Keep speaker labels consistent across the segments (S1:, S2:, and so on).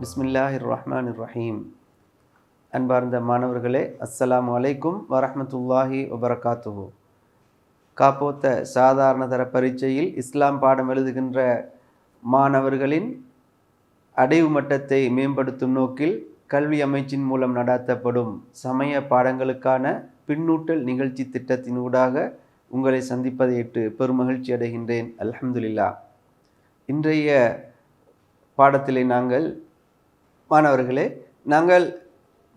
S1: பிஸ்மில்லாஹிர் ரஹ்மானிர் ரஹீம். அன்பார்ந்த மாணவர்களே, அஸ்ஸலாமு அலைக்கும் வரஹ்மத்துல்லாஹி வபரகாத்துஹு. காப்போத்த சாதாரண தர பரீட்சையில் இஸ்லாம் பாடம் எழுதுகின்ற மாணவர்களின் அடைவு மட்டத்தை மேம்படுத்தும் நோக்கில் கல்வி அமைச்சின் மூலம் நடாத்தப்படும் சமய பாடங்களுக்கான பின்னூட்டல் நிகழ்ச்சி திட்டத்தினூடாக உங்களை சந்திப்பதை ஏற்று பெருமகிழ்ச்சி அடைகின்றேன். அல்ஹம்துலில்லாஹ். இன்றைய பாடத்திலே நாங்கள்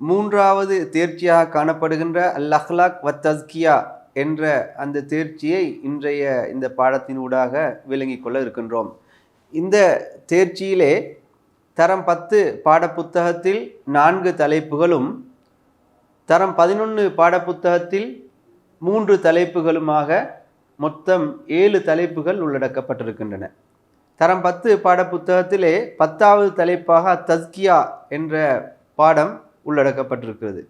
S1: மூன்றாவது தேர்ச்சியாக காணப்படுகின்ற அல் அஹ்லாக் வத் தஸ்கியா என்ற அந்த தேர்ச்சியை இன்றைய இந்த பாடத்தினூடாக விளங்கிக் கொள்ள இருக்கின்றோம். இந்த தேர்ச்சியிலே தரம் 10 பாடப்புத்தகத்தில் 4 தலைப்புகளும், தரம் 11 பாடப்புத்தகத்தில் 3 தலைப்புகளுமாக மொத்தம் 7 தலைப்புகள் உள்ளடக்கப்பட்டிருக்கின்றன. தரம் 10 பாடப்புத்தகத்திலே 10வது தலைப்பாக தஸ்கியா என்ற பாடம் உள்ளடக்கப்பட்டிருக்கிறது.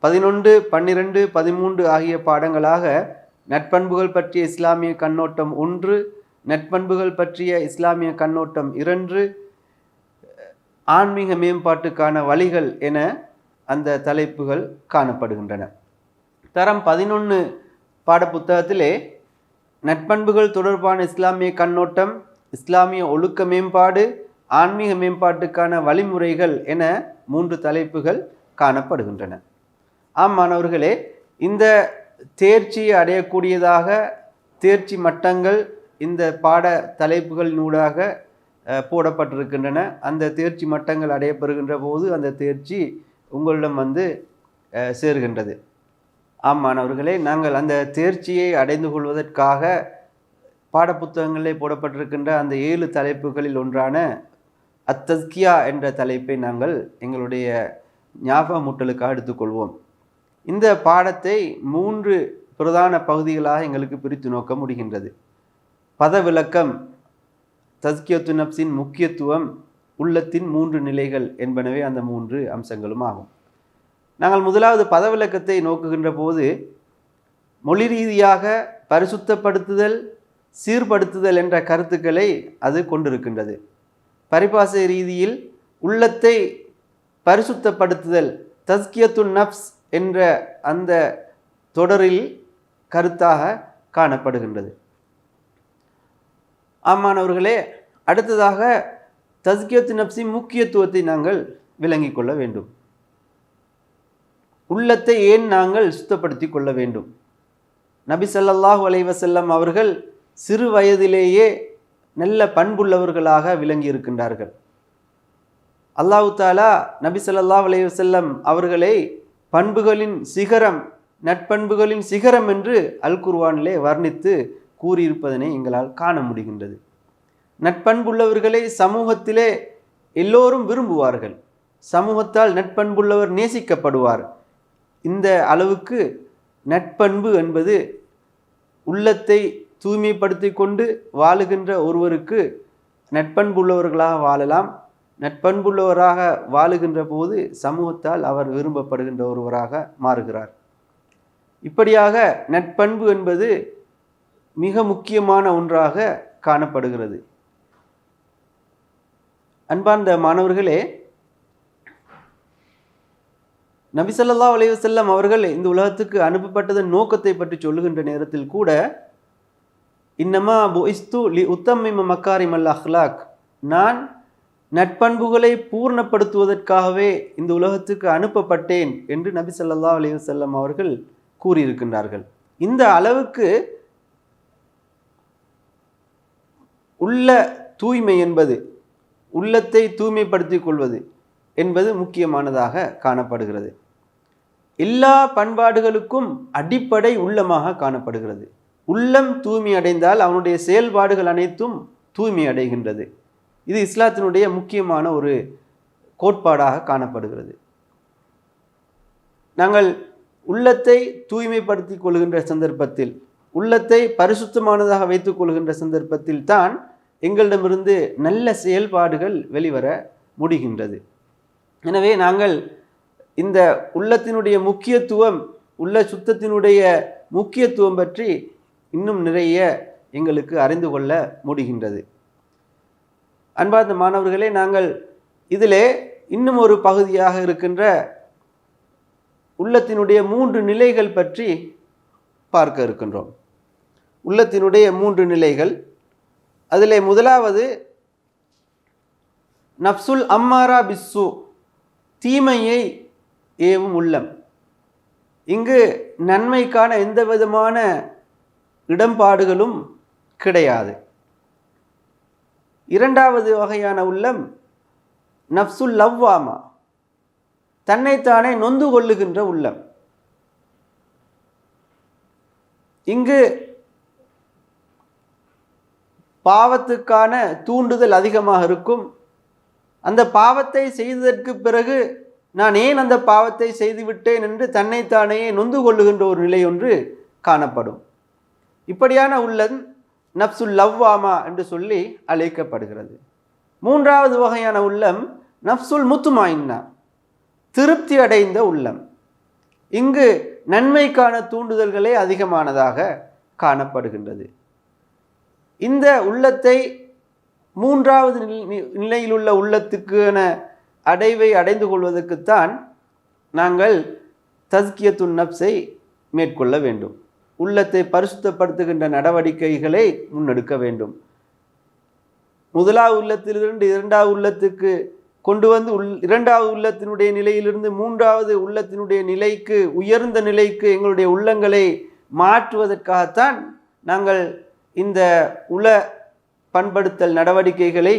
S1: 11, 12, 13 ஆகிய பாடங்களாக நட்பண்புகள் பற்றிய இஸ்லாமிய கண்ணோட்டம் 1, நட்பண்புகள் பற்றிய இஸ்லாமிய கண்ணோட்டம் 2, ஆன்மீக மேம்பாட்டுக்கான வழிகள் என அந்த தலைப்புகள் காணப்படுகின்றன. தரம் 11 பாடப்புத்தகத்திலே நட்பண்புகள் தொடர்பான இஸ்லாமிய கண்ணோட்டம், இஸ்லாமிய ஒழுக்க மேம்பாடு, ஆன்மீக மேம்பாட்டுக்கான வழிமுறைகள் என 3 தலைப்புகள் காணப்படுகின்றன. ஆம் மாணவர்களே, இந்த தேர்ச்சியை அடையக்கூடியதாக தேர்ச்சி மட்டங்கள் இந்த பாட தலைப்புகளினூடாக போடப்பட்டிருக்கின்றன. அந்த தேர்ச்சி மட்டங்கள் அடையப்பெறுகின்ற போது அந்த தேர்ச்சி உங்களிடம் சேர்கின்றது. ஆம் மாணவர்களே, நாங்கள் அந்த தேர்ச்சியை அடைந்து கொள்வதற்காக பாடப்புத்தகங்களிலே போடப்பட்டிருக்கின்ற அந்த 7 தலைப்புகளில் ஒன்றான அத்தஸ்கியா என்ற தலைப்பை நாங்கள் எங்களுடைய ஞாபகமூட்டலுக்காக எடுத்துக்கொள்வோம். இந்த பாடத்தை 3 பிரதான பகுதிகளாக எங்களுக்கு பிரித்து நோக்க முடிகின்றது. பதவிலக்கம், தஸ்கியத்து நப்சின் முக்கியத்துவம், உள்ளத்தின் 3 நிலைகள் என்பனவே அந்த 3 அம்சங்களும் ஆகும். நாங்கள் முதலாவது பதவிலக்கத்தை நோக்குகின்ற போது மொழி ரீதியாக பரிசுத்தப்படுத்துதல், சீர்படுத்துதல் என்ற கருத்துக்களை அது கொண்டிருக்கின்றது. பரிபாசை ரீதியில் உள்ளத்தை பரிசுத்தப்படுத்துதல், தஸ்கியத்து நப்ஸ் என்ற அந்த தொடரில் கருத்தாக காணப்படுகின்றது. ஆமானவர்களே, அடுத்ததாக தஸ்கியத்து நப்சின் முக்கியத்துவத்தை நாங்கள் விளங்கிக் கொள்ள வேண்டும். உள்ளத்தை ஏன் நாங்கள் சுத்தப்படுத்தி கொள்ள வேண்டும்? நபி ஸல்லல்லாஹு அலைஹி வஸல்லம் அவர்கள் சிறு வயதிலேயே நல்ல பண்புள்ளவர்களாக விளங்கி இருக்கின்றார்கள். அல்லாஹ் தஆலா நபி ஸல்லல்லாஹு அலைஹி வஸல்லம் அவர்களை பண்புகளின் சிகரம், நட்பண்புகளின் சிகரம் என்று அல் குர்ஆனிலே வர்ணித்து கூறியிருப்பதனை எங்களால் காண முடிகின்றது. நட்பண்புள்ளவர்களை சமூகத்திலே எல்லோரும் விரும்புவார்கள். சமூகத்தால் நட்பண்புள்ளவர் நேசிக்கப்படுவார். இந்த அளவுக்கு நட்பண்பு என்பது உள்ளத்தை தூய்மைப்படுத்தி கொண்டு வாழுகின்ற ஒருவருக்கு நட்பண்புள்ளவர்களாக வாழலாம். நட்பண்புள்ளவராக வாழுகின்ற போது சமூகத்தால் அவர் விரும்பப்படுகின்ற ஒருவராக மாறுகிறார். இப்படியாக நட்பண்பு என்பது மிக முக்கியமான ஒன்றாக காணப்படுகிறது. அன்பார்ந்த மாணவர்களே, நபி ஸல்லல்லாஹு அலைஹி வஸல்லம் அவர்கள் இந்த உலகத்துக்கு அனுப்பப்பட்டதன் நோக்கத்தை பற்றி சொல்லுகின்ற நேரத்தில் கூட இன்னமா புஇஸ்து லி உத்தம்மிம மக்காரிமல் அஹ்லாக், நான் நட்பண்புகளை பூர்ணப்படுத்துவதற்காகவே இந்த உலகத்துக்கு அனுப்பப்பட்டேன் என்று நபி ஸல்லல்லாஹு அலைஹி வஸல்லம் அவர்கள் கூறியிருக்கின்றார்கள். இந்த அளவுக்கு உள்ள தூய்மை என்பது, உள்ளத்தை தூய்மைப்படுத்திக் கொள்வது என்பது முக்கியமானதாக காணப்படுகிறது. எல்லா பண்பாடுகளுக்கும் அடிப்படை உள்ளமாக காணப்படுகிறது. உள்ளம் தூய்மை அடைந்தால் அவனுடைய செயல்பாடுகள் அனைத்தும் தூய்மை அடைகின்றது. இது இஸ்லாத்தினுடைய முக்கியமான ஒரு கோட்பாடாக காணப்படுகிறது. நாங்கள் உள்ளத்தை தூய்மைப்படுத்திக் கொள்கின்ற சந்தர்ப்பத்தில், உள்ளத்தை பரிசுத்தமானதாக வைத்துக் கொள்கின்ற சந்தர்ப்பத்தில் தான் எங்களிடமிருந்து நல்ல செயல்பாடுகள் வெளிவர முடிகின்றது. எனவே நாங்கள் இந்த உள்ளத்தினுடைய முக்கியத்துவம், உள்ள சுத்தத்தினுடைய முக்கியத்துவம் பற்றி இன்னும் நிறைய எங்களுக்கு அறிந்து கொள்ள முடிகின்றது. அன்பார்ந்த மாணவர்களே, நாங்கள் இதிலே இன்னும் ஒரு பகுதியாக இருக்கின்ற உள்ளத்தினுடைய 3 நிலைகள் பற்றி பார்க்க இருக்கின்றோம். உள்ளத்தினுடைய 3 நிலைகள். அதிலே முதலாவது நப்சுல் அம்மாரா பிஸ்ஸு, தீமையை ஏவும் உள்ளம். இங்கு நன்மைக்கான எந்த விதமான இடம்பாடுகளும் கிடையாது. இரண்டாவது வகையான உள்ளம் நப்சுல் லவ்வாமா, தன்னைத்தானே நொந்து கொள்ளுகின்ற உள்ளம். இங்கு பாவத்துக்கான தூண்டுதல் அதிகமாக இருக்கும். அந்த பாவத்தை செய்ததற்கு பிறகு நான் ஏன் அந்த பாவத்தை செய்துவிட்டேன் என்று தன்னைத்தானே நொந்து கொள்ளுகின்ற ஒரு நிலை ஒன்று காணப்படும். இப்படியான உள்ளம் நப்சுல் லவ்வாமா என்று சொல்லி அழைக்கப்படுகிறது. மூன்றாவது வகையான உள்ளம் நப்சுல் முத்துமாயின்னா, திருப்தி அடைந்த உள்ளம். இங்கு நன்மைக்கான தூண்டுதல்களே அதிகமானதாக காணப்படுகின்றது. இந்த உள்ளத்தை மூன்றாவது நிலையில் உள்ள உள்ளத்துக்கான அடைவை அடைந்து கொள்வதற்குத்தான் நாங்கள் தஸ்கியத்துன் நப்ஸை மேற்கொள்ள வேண்டும். உள்ளத்தை பரிசுத்தப்படுத்துகின்ற நடவடிக்கைகளை முன்னெடுக்க வேண்டும். முதலாவது உள்ளத்திலிருந்து இரண்டாவது உள்ளத்துக்கு கொண்டு வந்து இரண்டாவது உள்ளத்தினுடைய நிலையிலிருந்து மூன்றாவது உள்ளத்தினுடைய நிலைக்கு, உயர்ந்த நிலைக்கு எங்களுடைய உள்ளங்களை மாற்றுவதற்காகத்தான் நாங்கள் இந்த உள பண்படுத்தல் நடவடிக்கைகளை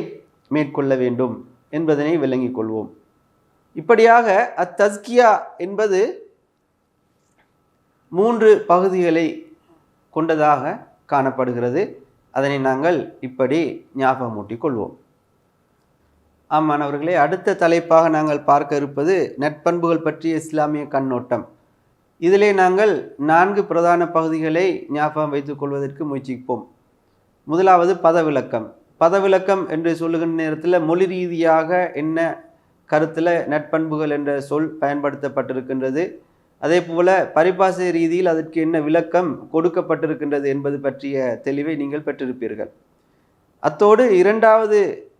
S1: மேற்கொள்ள வேண்டும் என்பதனை விளங்கிக் கொள்வோம். இப்படியாக அத்தஸ்கியா என்பது 3 பகுதிகளை கொண்டதாக காணப்படுகிறது. அதனை நாங்கள் இப்படி ஞாபகமூட்டிக் கொள்வோம். மாணவர்களே, அடுத்த தலைப்பாக நாங்கள் பார்க்க இருப்பது நட்பண்புகள் பற்றிய இஸ்லாமிய கண்ணோட்டம். இதிலே நாங்கள் 4 பிரதான பகுதிகளை ஞாபகம் வைத்துக் கொள்வதற்கு முயற்சிப்போம். முதலாவது பதவிலக்கம். பதவிலக்கம் என்று சொல்லுகின்ற நேரத்தில் மொழி ரீதியாக என்ன கருத்தில் நட்பண்புகள் என்ற சொல் பயன்படுத்தப்பட்டிருக்கின்றது, அதே போல பரிபாசை ரீதியில் அதற்கு என்ன விளக்கம் கொடுக்கப்பட்டிருக்கின்றது என்பது பற்றிய தெளிவை நீங்கள் பெற்றிருப்பீர்கள். அத்தோடு இரண்டாவது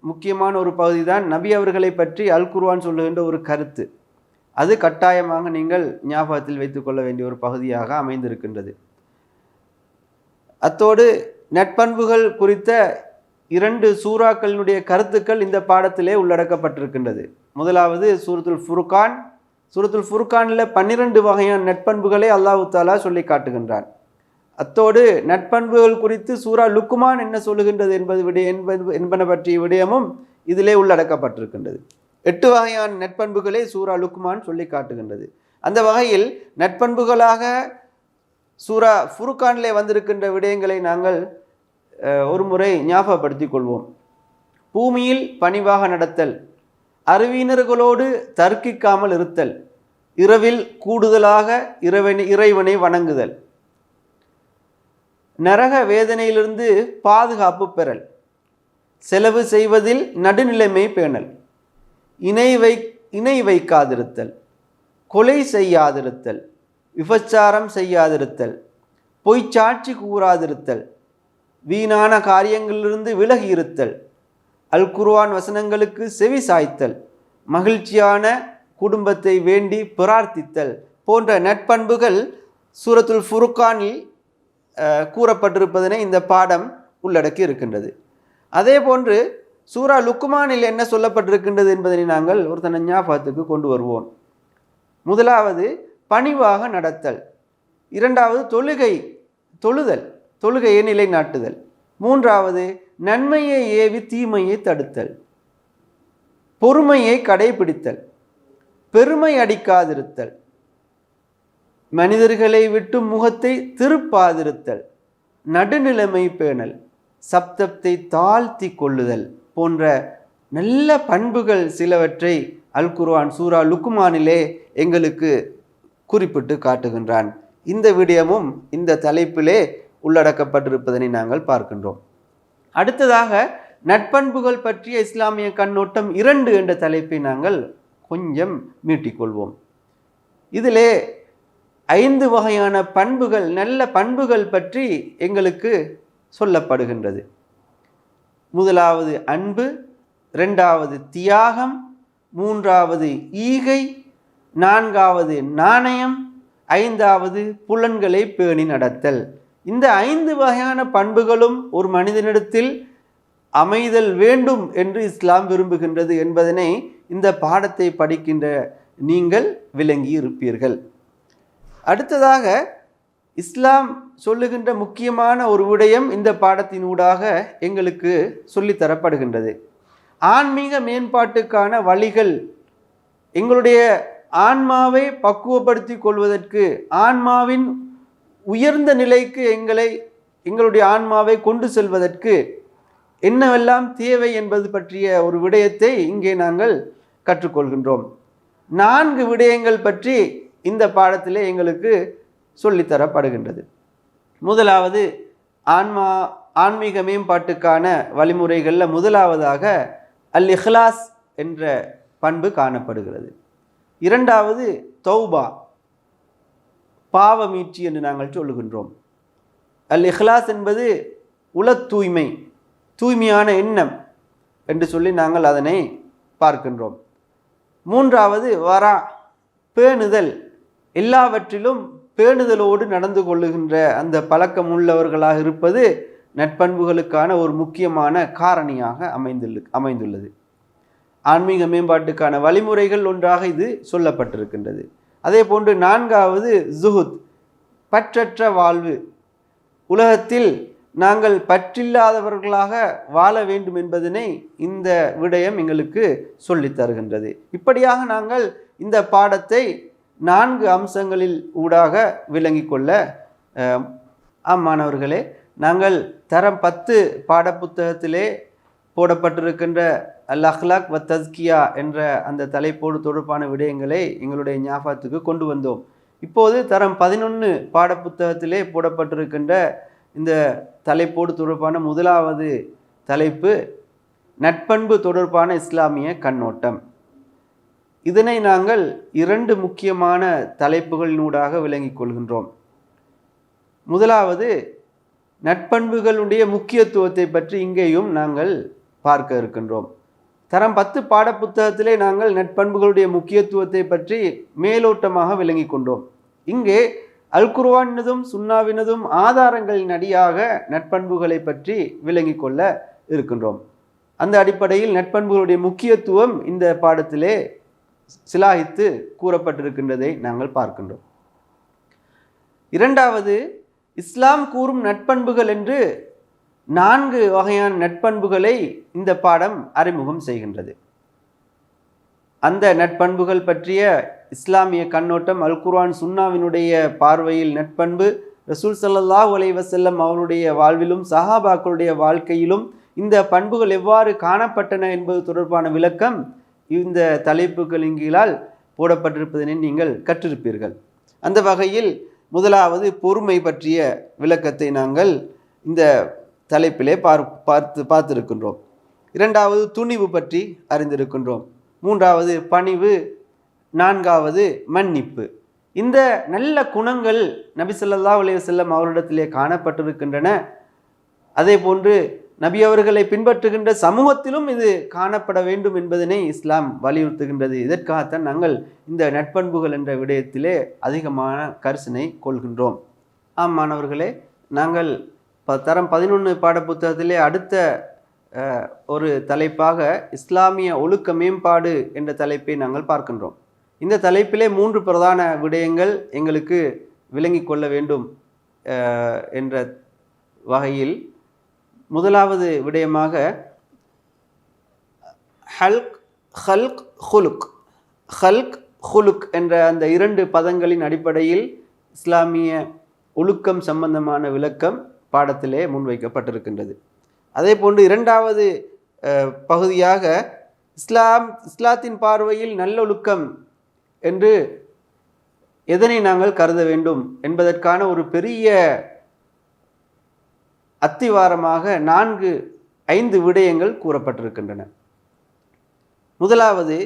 S1: முக்கியமான ஒரு பகுதி தான் நபி அவர்களை பற்றி அல் குர்ஆன் சொல்லுகின்ற ஒரு கருத்து. அது கட்டாயமாக நீங்கள் ஞாபகத்தில் வைத்துக்கொள்ள வேண்டிய ஒரு பகுதியாக அமைந்திருக்கின்றது. அத்தோடு நட்பண்புகள் குறித்த 2 சூறாக்களினுடைய கருத்துக்கள் இந்த பாடத்திலே உள்ளடக்கப்பட்டிருக்கின்றது. முதலாவது சூரத்துல் ஃபுர்கான். சூரத்துல் ஃபுர்கானில் 12 வகையான நட்பண்புகளை அல்லாஹ் தஆலா சொல்லி காட்டுகின்றான். அத்தோடு நட்பண்புகள் குறித்து சூரா லுக்மான் என்ன சொல்லுகின்றது என்பன பற்றிய விடயமும் இதிலே உள்ளடக்கப்பட்டிருக்கின்றது. 8 வகையான நட்பண்புகளை சூரா லுக்மான் சொல்லி காட்டுகின்றது. அந்த வகையில் நட்பண்புகளாக சூரா ஃபுர்கானிலே வந்திருக்கின்ற விடயங்களை நாங்கள் ஒரு முறை ஞாபகப்படுத்திக் கொள்வோம். பூமியில் பணிவாக நடத்தல், அறிவினர்களோடு தர்க்கிக்காமல் இருத்தல், இரவில் கூடுதலாக இறைவனை வணங்குதல், நரக வேதனையிலிருந்து பாதுகாப்பு பெறல், செலவு செய்வதில் நடுநிலைமை பேணல், இணை வைக்காதிருத்தல், கொலை செய்யாதிருத்தல், விபச்சாரம் செய்யாதிருத்தல், பொய்ச்சாட்சி கூறாதிருத்தல், வீணான காரியங்களிலிருந்து விலகி இருத்தல், அல் குர்ஆன் வசனங்களுக்கு செவி சாய்த்தல், மகிழ்ச்சியான குடும்பத்தை வேண்டி பிரார்த்தித்தல் போன்ற நட்பண்புகள் சூரத்துல் ஃபுர்கானில் கூறப்பட்டிருப்பதனை இந்த பாடம் உள்ளடக்கி இருக்கின்றது. அதே போன்று சூரா லுக்மானில் என்ன சொல்லப்பட்டிருக்கின்றது என்பதனை நாங்கள் ஒரு ஞாபகத்துக்கு கொண்டு வருவோம். முதலாவது பணிவாக நடத்தல், இரண்டாவது தொழுகையை நிலைநாட்டுதல், மூன்றாவது நன்மையை ஏவி தீமையை தடுத்தல், பொறுமையை கடைபிடித்தல், பெருமை அடிக்காதிருத்தல், மனிதர்களை விட்டு முகத்தை திருப்பாதிருத்தல், நடுநிலைமை பேணல், சப்தத்தை தாழ்த்தி கொள்ளுதல் போன்ற நல்ல பண்புகள் சிலவற்றை அல் குர்ஆன் சூரா லுக்மானிலே எங்களுக்கு குறிப்பிட்டு காட்டுகின்றான். இந்த விடயமும் இந்த தலைப்பிலே உள்ளடக்கப்பட்டிருப்பதனை நாங்கள் பார்க்கின்றோம். அடுத்ததாக நட்பண்புகள் பற்றிய இஸ்லாமிய கண்ணோட்டம் 2 என்ற தலைப்பை நாங்கள் கொஞ்சம் மீட்டிக்கொள்வோம். இதிலே 5 வகையான பண்புகள், நல்ல பண்புகள் பற்றி எங்களுக்கு சொல்லப்படுகின்றது. முதலாவது அன்பு, இரண்டாவது தியாகம், மூன்றாவது ஈகை, நான்காவது நாணயம், ஐந்தாவது புலன்களை பேணி நடத்தல். இந்த 5 வகையான பண்புகளும் ஒரு மனிதனிடத்தில் அமைதல் வேண்டும் என்று இஸ்லாம் விரும்புகின்றது என்பதனை இந்த பாடத்தை படிக்கின்ற நீங்கள் விளங்கி இருப்பீர்கள். அடுத்ததாக இஸ்லாம் சொல்லுகின்ற முக்கியமான ஒரு விடயம் இந்த பாடத்தினூடாக எங்களுக்கு சொல்லித்தரப்படுகின்றது. ஆன்மீக மேம்பாட்டுக்கான வழிகள், எங்களுடைய ஆன்மாவை பக்குவப்படுத்தி கொள்வதற்கு, ஆன்மாவின் உயர்ந்த நிலைக்கு எங்களுடைய ஆன்மாவை கொண்டு செல்வதற்கு என்னவெல்லாம் தேவை என்பது பற்றிய ஒரு விடயத்தை இங்கே நாங்கள் கற்றுக்கொள்கின்றோம். 4 விடயங்கள் பற்றி இந்த பாடத்திலே எங்களுக்கு சொல்லித்தரப்படுகின்றது. முதலாவது ஆன்மீக மேம்பாட்டுக்கான வழிமுறைகளில் முதலாவதாக அல் இஹ்லாஸ் என்ற பண்பு காணப்படுகிறது. இரண்டாவது தௌபா, பாவ மீட்சி என்று நாங்கள் சொல்லுகின்றோம். அல் இஹ்லாஸ் என்பது தூய்மை, தூய்மையான எண்ணம் என்று சொல்லி நாங்கள் அதனை பார்க்கின்றோம். மூன்றாவது வரா, பேணுதல், எல்லாவற்றிலும் பேணுதலோடு நடந்து கொள்ளுகின்ற அந்த பழக்கம் உள்ளவர்களாக இருப்பது நட்பண்புகளுக்கான ஒரு முக்கியமான காரணியாக அமைந்துள்ளது. ஆன்மீக மேம்பாட்டுக்கான வழிமுறைகள் ஒன்றாக இது சொல்லப்பட்டிருக்கின்றது. அதே போன்று 4வது ஜுஹுத், பற்றற்ற வாழ்வு. உலகத்தில் நாங்கள் பற்றில்லாதவர்களாக வாழ வேண்டும் என்பதனை இந்த விடயம் எங்களுக்கு சொல்லித் தருகின்றது. இப்படியாக நாங்கள் இந்த பாடத்தை 4 அம்சங்களில் ஊடாக விளங்கி கொள்ள மாணவர்களே, நாங்கள் தரம் 10 பாடப்புத்தகத்திலே போடப்பட்டிருக்கின்ற அல் அஹ்லாக் வ தஸ்கியா என்ற அந்த தலைப்போடு தொடர்பான விடயங்களை எங்களுடைய ஞாபகத்துக்கு கொண்டு வந்தோம். இப்போது தரம் 11 பாடப்புத்தகத்திலே போடப்பட்டிருக்கின்ற இந்த தலைப்போடு தொடர்பான முதலாவது தலைப்பு நட்பண்பு தொடர்பான இஸ்லாமிய கண்ணோட்டம். இதனை நாங்கள் 2 முக்கியமான தலைப்புகளினூடாக விளங்கிக் கொள்கின்றோம். முதலாவது நட்பண்புகளுடைய முக்கியத்துவத்தை பற்றி இங்கேயும் நாங்கள் பார்க்க இருக்கின்றோம். தரம் 10 பாடப்புத்தகத்திலே நாங்கள் நட்பண்புகளுடைய முக்கியத்துவத்தை பற்றி மேலோட்டமாக விளங்கி கொண்டோம். இங்கே அல் குர்ஆனினதும் சுன்னாவினதும் ஆதாரங்களின் அடியாக நட்பண்புகளை பற்றி விளங்கி கொள்ள இருக்கின்றோம். அந்த அடிப்படையில் நட்பண்புகளுடைய முக்கியத்துவம் இந்த பாடத்திலே சிலாகித்து கூறப்பட்டிருக்கின்றதை நாங்கள் பார்க்கின்றோம். இரண்டாவது, இஸ்லாம் கூறும் நட்பண்புகள் என்று 4 வகையான நட்பண்புகளை இந்த பாடம் அறிமுகம் செய்கின்றது. அந்த நட்பண்புகள் பற்றிய இஸ்லாமிய கண்ணோட்டம், அல் குர்ஆன் சுன்னாவினுடைய பார்வையில் நட்பண்பு, ரசூல் ஸல்லல்லாஹு அலைஹி வஸல்லம் அவருடைய வாழ்விலும் சஹாபாக்களுடைய வாழ்க்கையிலும் இந்த பண்புகள் எவ்வாறு காணப்பட்டன என்பது தொடர்பான விளக்கம் இந்த தலைப்புகளின் கீழால் போடப்பட்டிருப்பதனை நீங்கள் கற்றிருப்பீர்கள். அந்த வகையில் முதலாவது பொறுமை பற்றிய விளக்கத்தை நாங்கள் இந்த தலைப்பிலே பார்த்திருக்கின்றோம். இரண்டாவது துணிவு பற்றி அறிந்திருக்கின்றோம். மூன்றாவது பணிவு, 4வது மன்னிப்பு. இந்த நல்ல குணங்கள் நபி ஸல்லல்லாஹு அலைஹி வஸல்லம் அவரிடத்திலே காணப்பட்டிருக்கின்றன. அதே போன்று நபி அவர்களை பின்பற்றுகின்ற சமூகத்திலும் இது காணப்பட வேண்டும் என்பதனை இஸ்லாம் வலியுறுத்துகின்றது. இதற்காகத்தான் நாங்கள் இந்த நட்பண்புகள் என்ற விடயத்திலே அதிகமான கரிசனை கொள்கின்றோம். மாணவர்களே, நாங்கள் தரம் 11 பாடப்புத்தகத்திலே அடுத்த ஒரு தலைப்பாக இஸ்லாமிய ஒழுக்க மேம்பாடு என்ற தலைப்பை நாங்கள் பார்க்கின்றோம். இந்த தலைப்பிலே 3 பிரதான விடயங்கள் எங்களுக்கு விளங்கி கொள்ள வேண்டும் என்ற வகையில் முதலாவது விடயமாக ஹல்க் ஹுலுக் என்ற அந்த 2 பதங்களின் அடிப்படையில் இஸ்லாமிய ஒழுக்கம் சம்பந்தமான விளக்கம் பாடத்திலே முன்வைக்கப்பட்டிருக்கின்றது. அதே போன்று இரண்டாவது பகுதியாக இஸ்லாத்தின் பார்வையில் நல்லொழுக்கம் என்று எதனை நாங்கள் கருத வேண்டும் என்பதற்கான ஒரு பெரிய அத்திவாரமாக 4-5 விடயங்கள் கூறப்பட்டிருக்கின்றன. முதலாவது,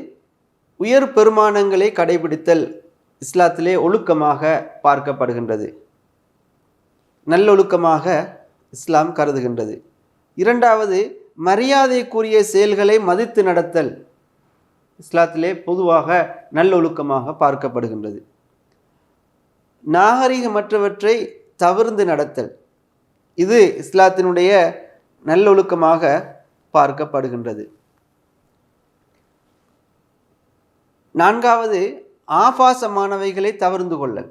S1: உயர் பெருமானங்களை கடைபிடித்தல் இஸ்லாத்திலே ஒழுக்கமாக பார்க்கப்படுகின்றது, நல்லொழுக்கமாக இஸ்லாம் கருதுகின்றது. இரண்டாவது, மரியாதைக்குரிய செயல்களை மதித்து நடத்தல். இஸ்லாத்திலே பொதுவாக நல்லொழுக்கமாக பார்க்கப்படுகின்றது. நாகரிகமற்றவற்றை தவிர்ந்து நடத்தல், இது இஸ்லாத்தினுடைய நல்லொழுக்கமாக பார்க்கப்படுகின்றது. நான்காவது, ஆபாசமானவைகளை தவிர்ந்து கொள்ளல்,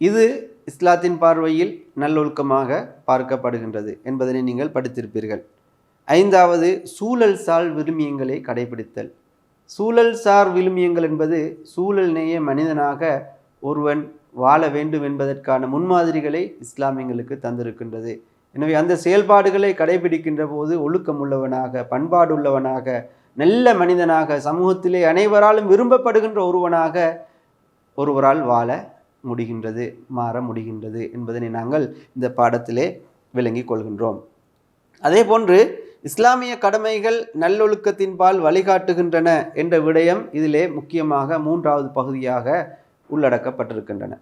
S1: இது இஸ்லாத்தின் பார்வையில் நல்லொழுக்கமாக பார்க்கப்படுகின்றது என்பதனை நீங்கள் படித்திருப்பீர்கள். ஐந்தாவது, சூழல் சார் விழுமியங்களை கடைபிடித்தல். சூழல் சார் விழுமியங்கள் என்பது சூழல் நேய மனிதனாக ஒருவன் வாழ வேண்டும் என்பதற்கான முன்மாதிரிகளை இஸ்லாம் எங்களுக்கு தந்திருக்கின்றது. எனவே அந்த செயல்பாடுகளை கடைபிடிக்கின்ற போது ஒழுக்கம் உள்ளவனாக, பண்பாடு உள்ளவனாக, நல்ல மனிதனாக, சமூகத்திலே அனைவராலும் விரும்பப்படுகின்ற ஒருவரால் வாழ முடிகின்றது, மாற முடிகின்றது என்பதனை நாங்கள் இந்த பாடத்திலே விளங்கிக் கொள்கின்றோம். அதே போன்று இஸ்லாமிய கடமைகள் நல்லொழுக்கத்தின்பால் வழிகாட்டுகின்றன என்ற விடயம் இதிலே முக்கியமாக மூன்றாவது பகுதியாக உள்ளடக்கப்பட்டிருக்கின்றன.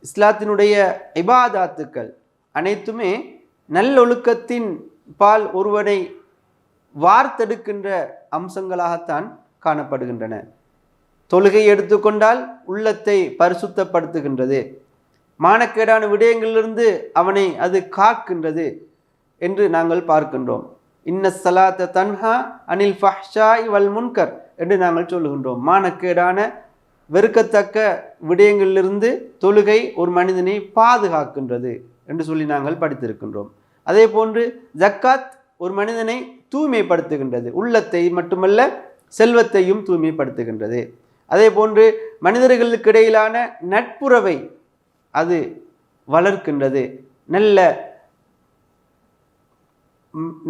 S1: இஸ்லாத்தினுடைய இபாதாத்துக்கள் அனைத்துமே நல்லொழுக்கத்தின் பால் ஒருவனை வார்த்தெடுக்கின்ற அம்சங்களாகத்தான் காணப்படுகின்றன. தொழுகை எடுத்துக்கொண்டால் உள்ளத்தை பரிசுத்தப்படுத்துகின்றது, மானக்கேடான விடயங்களிலிருந்து அவனை அது காக்கின்றது என்று நாங்கள் பார்க்கின்றோம். இன்ன ஸலாத்த தன்ஹா அனில் ஃபஹ்ஷாஇ வல் முன்கர் என்று நாங்கள் சொல்லுகின்றோம். மானக்கேடான வெறுக்கத்தக்க விடயங்களிலிருந்து தொழுகை ஒரு மனிதனை பாதுகாக்கின்றது என்று சொல்லி நாங்கள் படித்திருக்கின்றோம். அதே போன்று ஜக்காத் ஒரு மனிதனை தூய்மைப்படுத்துகின்றது, உள்ளத்தை மட்டுமல்ல செல்வத்தையும் தூய்மைப்படுத்துகின்றது. அதே போன்று மனிதர்களுக்கு இடையிலான நட்புறவை அது வளர்க்கின்றது,